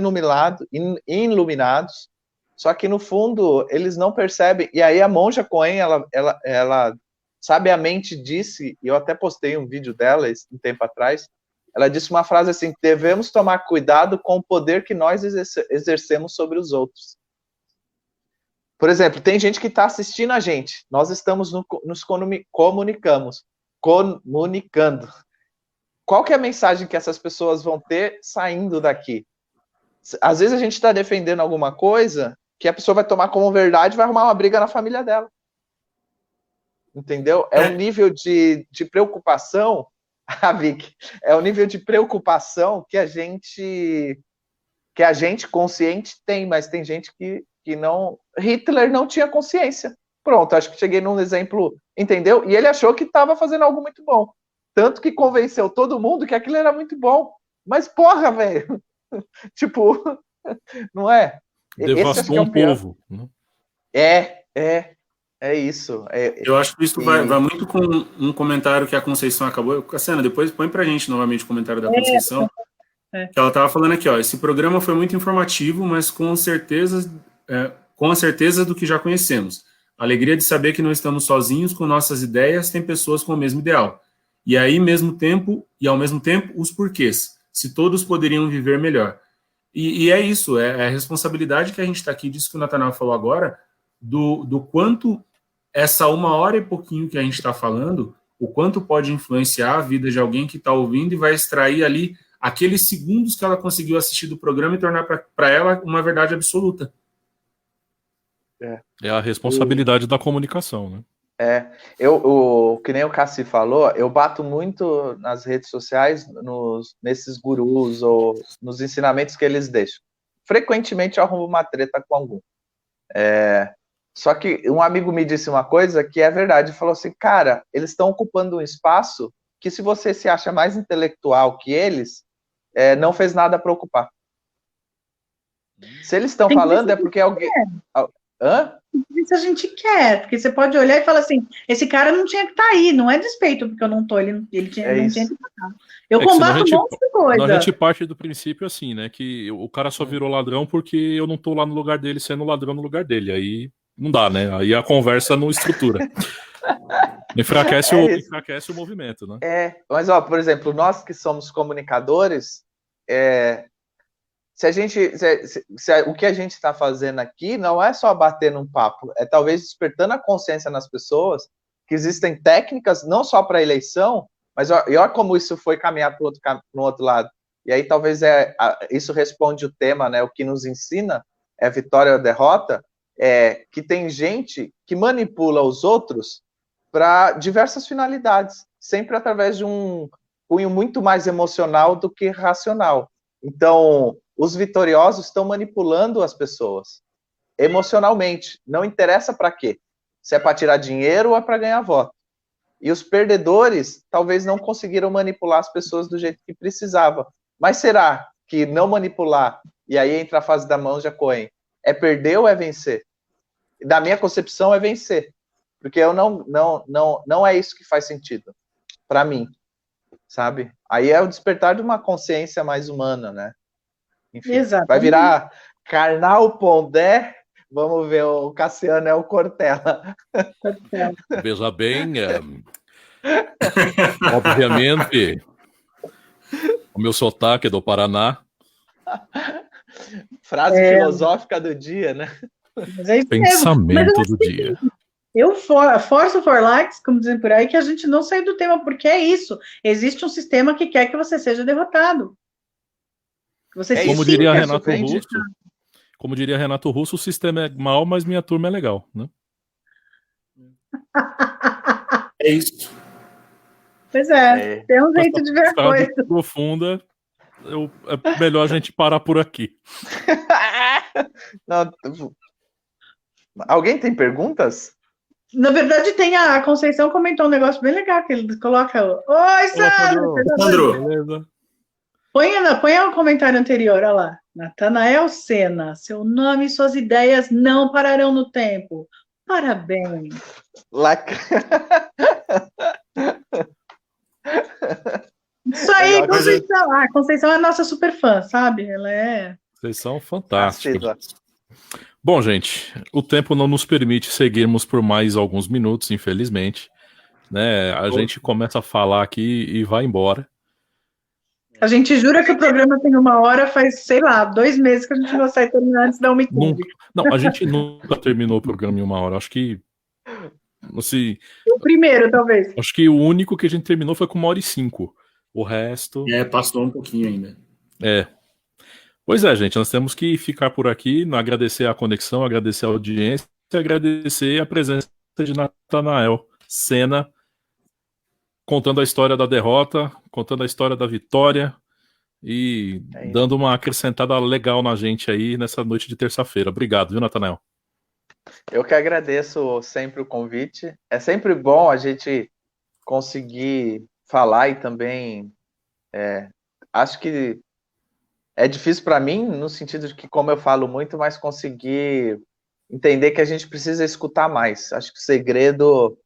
iluminados, só que no fundo eles não percebem. E aí a Monja Coen, ela sabiamente disse, e eu até postei um vídeo dela um tempo atrás, ela disse uma frase assim: devemos tomar cuidado com o poder que nós exercemos sobre os outros. Por exemplo, tem gente que está assistindo a gente, nós estamos nos comunicando. Qual que é a mensagem que essas pessoas vão ter saindo daqui? Às vezes a gente está defendendo alguma coisa que a pessoa vai tomar como verdade e vai arrumar uma briga na família dela. Entendeu? É um nível de preocupação, Vicky, é um nível de preocupação que a gente consciente tem, mas tem gente que não. Hitler não tinha consciência. Pronto, acho que cheguei num exemplo, entendeu? E ele achou que estava fazendo algo muito bom. Tanto que convenceu todo mundo que aquilo era muito bom. Mas, porra, velho, tipo, não é? Devastou um povo. Né? É isso. Eu acho que isso vai muito com um comentário que a Conceição acabou. Cassiana, depois põe pra gente novamente o comentário da Conceição. Que ela estava falando aqui, ó, esse programa foi muito informativo, mas com a certeza do que já conhecemos. A alegria de saber que não estamos sozinhos com nossas ideias, tem pessoas com o mesmo ideal. E aí, ao mesmo tempo, os porquês. Se todos poderiam viver melhor. E é isso, é a responsabilidade que a gente está aqui, disso que o Natanael falou agora, do quanto essa 1 hora e pouquinho que a gente está falando, o quanto pode influenciar a vida de alguém que está ouvindo e vai extrair ali aqueles segundos que ela conseguiu assistir do programa e tornar para ela uma verdade absoluta. É a responsabilidade da comunicação, né? Que nem o Cassi falou, eu bato muito nas redes sociais, nesses gurus ou nos ensinamentos que eles deixam. Frequentemente eu arrumo uma treta com algum. Só que um amigo me disse uma coisa que é verdade, falou assim, cara, eles estão ocupando um espaço que se você se acha mais intelectual que eles, não fez nada para ocupar. Se eles estão falando é porque alguém... Hã? Isso a gente quer, porque você pode olhar e falar assim, esse cara não tinha que estar aí, não é despeito porque eu não tô, ele não tinha que estar. Eu combato um monte de coisa. A gente parte do princípio assim, né, que o cara só virou ladrão porque eu não tô lá no lugar dele sendo ladrão no lugar dele, aí não dá, né, aí a conversa não estrutura. Enfraquece o movimento, né? Mas, por exemplo, nós que somos comunicadores, o que a gente está fazendo aqui não é só bater num papo, é talvez despertando a consciência nas pessoas que existem técnicas não só para eleição, mas olha como isso foi caminhar para o outro lado. E aí talvez isso responde o tema, né? O que nos ensina é vitória ou derrota, que tem gente que manipula os outros para diversas finalidades, sempre através de um cunho muito mais emocional do que racional. Então, os vitoriosos estão manipulando as pessoas emocionalmente. Não interessa para quê. Se é para tirar dinheiro ou é para ganhar voto. E os perdedores talvez não conseguiram manipular as pessoas do jeito que precisava. Mas será que não manipular, e aí entra a fase da mão de Cohen, é perder ou é vencer? Da minha concepção é vencer. Porque não é isso que faz sentido para mim, sabe? Aí é o despertar de uma consciência mais humana, né? Enfim, exatamente. Vai virar Karnal Pondé, vamos ver, o Cassiano é o Cortella. Veja bem, obviamente, o meu sotaque é do Paraná. Frase filosófica do dia, né? Pensamento do dia. Eu forço for likes, como dizem por aí, que a gente não sai do tema, porque é isso. Existe um sistema que quer que você seja derrotado. Como diria Renato Russo, o sistema é mau, mas minha turma é legal, né? É isso. Pois tem um jeito de ver a coisa. Profunda, é melhor a gente parar por aqui. Não, alguém tem perguntas? Na verdade, a Conceição comentou um negócio bem legal, que ele coloca oi, Sandro! Põe o comentário anterior, olha lá. Natanael Sena, seu nome e suas ideias não pararão no tempo. Parabéns. Isso aí, Conceição. A Conceição é nossa super fã, sabe? Ela é... Vocês são fantásticos. Bom, gente, o tempo não nos permite seguirmos por mais alguns minutos, infelizmente. Né? A gente começa a falar aqui e vai embora. A gente jura que o programa tem 1 hora, faz, sei lá, 2 meses que a gente não consegue terminar antes da 1h15. Não, a gente nunca terminou o programa em 1 hora. Acho que... Assim, o primeiro, talvez. Acho que o único que a gente terminou foi com 1h05. O resto... passou um pouquinho ainda. Pois é, gente, nós temos que ficar por aqui, agradecer a conexão, agradecer a audiência e agradecer a presença de Natanael Sena, contando a história da derrota, contando a história da vitória e dando uma acrescentada legal na gente aí nessa noite de terça-feira. Obrigado, viu, Natanael? Eu que agradeço sempre o convite. É sempre bom a gente conseguir falar e também acho que é difícil para mim, no sentido de que, como eu falo muito, mas conseguir entender que a gente precisa escutar mais. Acho que o segredo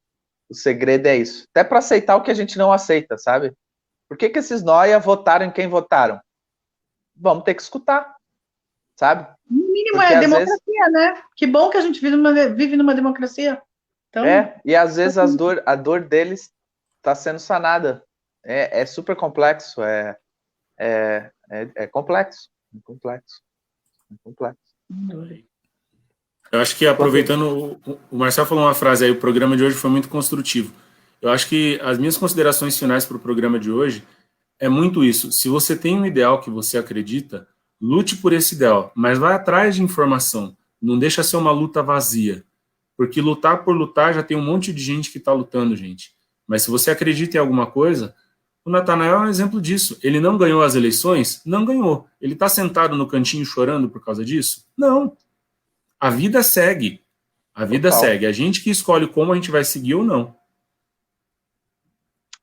é isso. Até para aceitar o que a gente não aceita, sabe? Por que esses nóia votaram em quem votaram? Vamos ter que escutar, sabe? No mínimo porque, é democracia, né? Que bom que a gente vive numa democracia. Então... e às vezes a dor deles está sendo sanada. É super complexo, é complexo. Eu acho que, aproveitando, o Marcelo falou uma frase aí, o programa de hoje foi muito construtivo. Eu acho que as minhas considerações finais para o programa de hoje é muito isso. Se você tem um ideal que você acredita, lute por esse ideal, mas vai atrás de informação. Não deixa ser uma luta vazia. Porque lutar por lutar já tem um monte de gente que está lutando, gente. Mas se você acredita em alguma coisa... O Natanael é um exemplo disso. Ele não ganhou as eleições? Não ganhou. Ele está sentado no cantinho chorando por causa disso? Não. A vida segue. A vida segue. A gente que escolhe como a gente vai seguir ou não.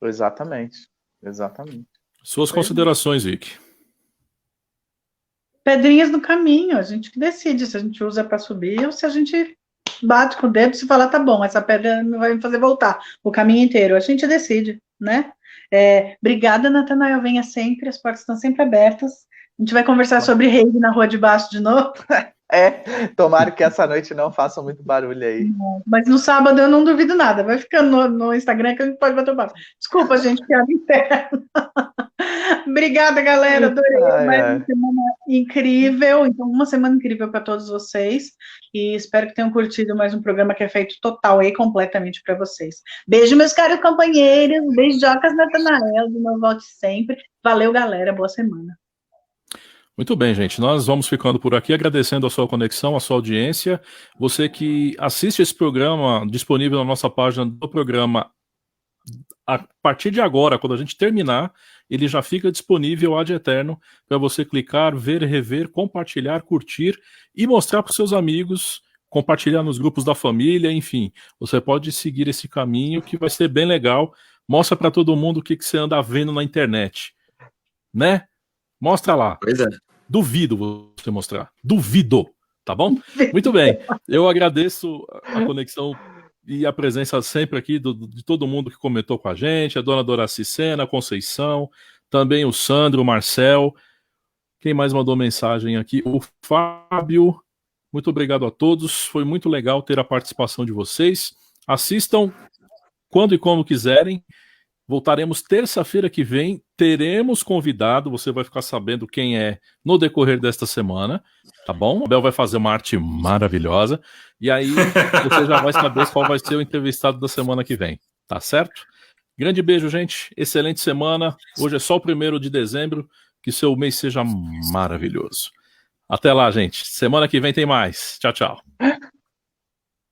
Exatamente. Exatamente. Suas considerações, Vicky. Pedrinhas no caminho, a gente que decide se a gente usa para subir ou se a gente bate com o dedo e fala, tá bom, essa pedra não vai me fazer voltar o caminho inteiro. A gente decide, né? Obrigada, Natanael, venha sempre, as portas estão sempre abertas. A gente vai conversar sobre rede na rua de baixo de novo. Tomara que essa noite não faça muito barulho aí. Mas no sábado eu não duvido nada. Vai ficando no Instagram que a gente pode bater o papo. Desculpa, gente, piada interna. Obrigada, galera. Adorei. Mais uma semana incrível. Então, uma semana incrível para todos vocês. E espero que tenham curtido mais um programa que é feito total e completamente para vocês. Beijo, meus caros companheiros. Beijocas, Natanael. De novo, volte sempre. Valeu, galera. Boa semana. Muito bem, gente. Nós vamos ficando por aqui, agradecendo a sua conexão, a sua audiência. Você que assiste esse programa, disponível na nossa página do programa, a partir de agora, quando a gente terminar, ele já fica disponível ad eterno para você clicar, ver, rever, compartilhar, curtir e mostrar para os seus amigos, compartilhar nos grupos da família, enfim. Você pode seguir esse caminho que vai ser bem legal. Mostra para todo mundo o que você anda vendo na internet, né? Mostra lá. Pois é. Duvido você mostrar. Duvido, tá bom? Muito bem. Eu agradeço a conexão e a presença sempre aqui de todo mundo que comentou com a gente, a dona Doraci Sena, a Conceição, também o Sandro, o Marcel. Quem mais mandou mensagem aqui? O Fábio. Muito obrigado a todos. Foi muito legal ter a participação de vocês. Assistam quando e como quiserem. Voltaremos terça-feira que vem, teremos convidado, você vai ficar sabendo quem é no decorrer desta semana, tá bom? O Abel vai fazer uma arte maravilhosa, e aí você já vai saber qual vai ser o entrevistado da semana que vem, tá certo? Grande beijo, gente, excelente semana, hoje é só o 1º de dezembro, que seu mês seja maravilhoso. Até lá, gente, semana que vem tem mais, tchau, tchau.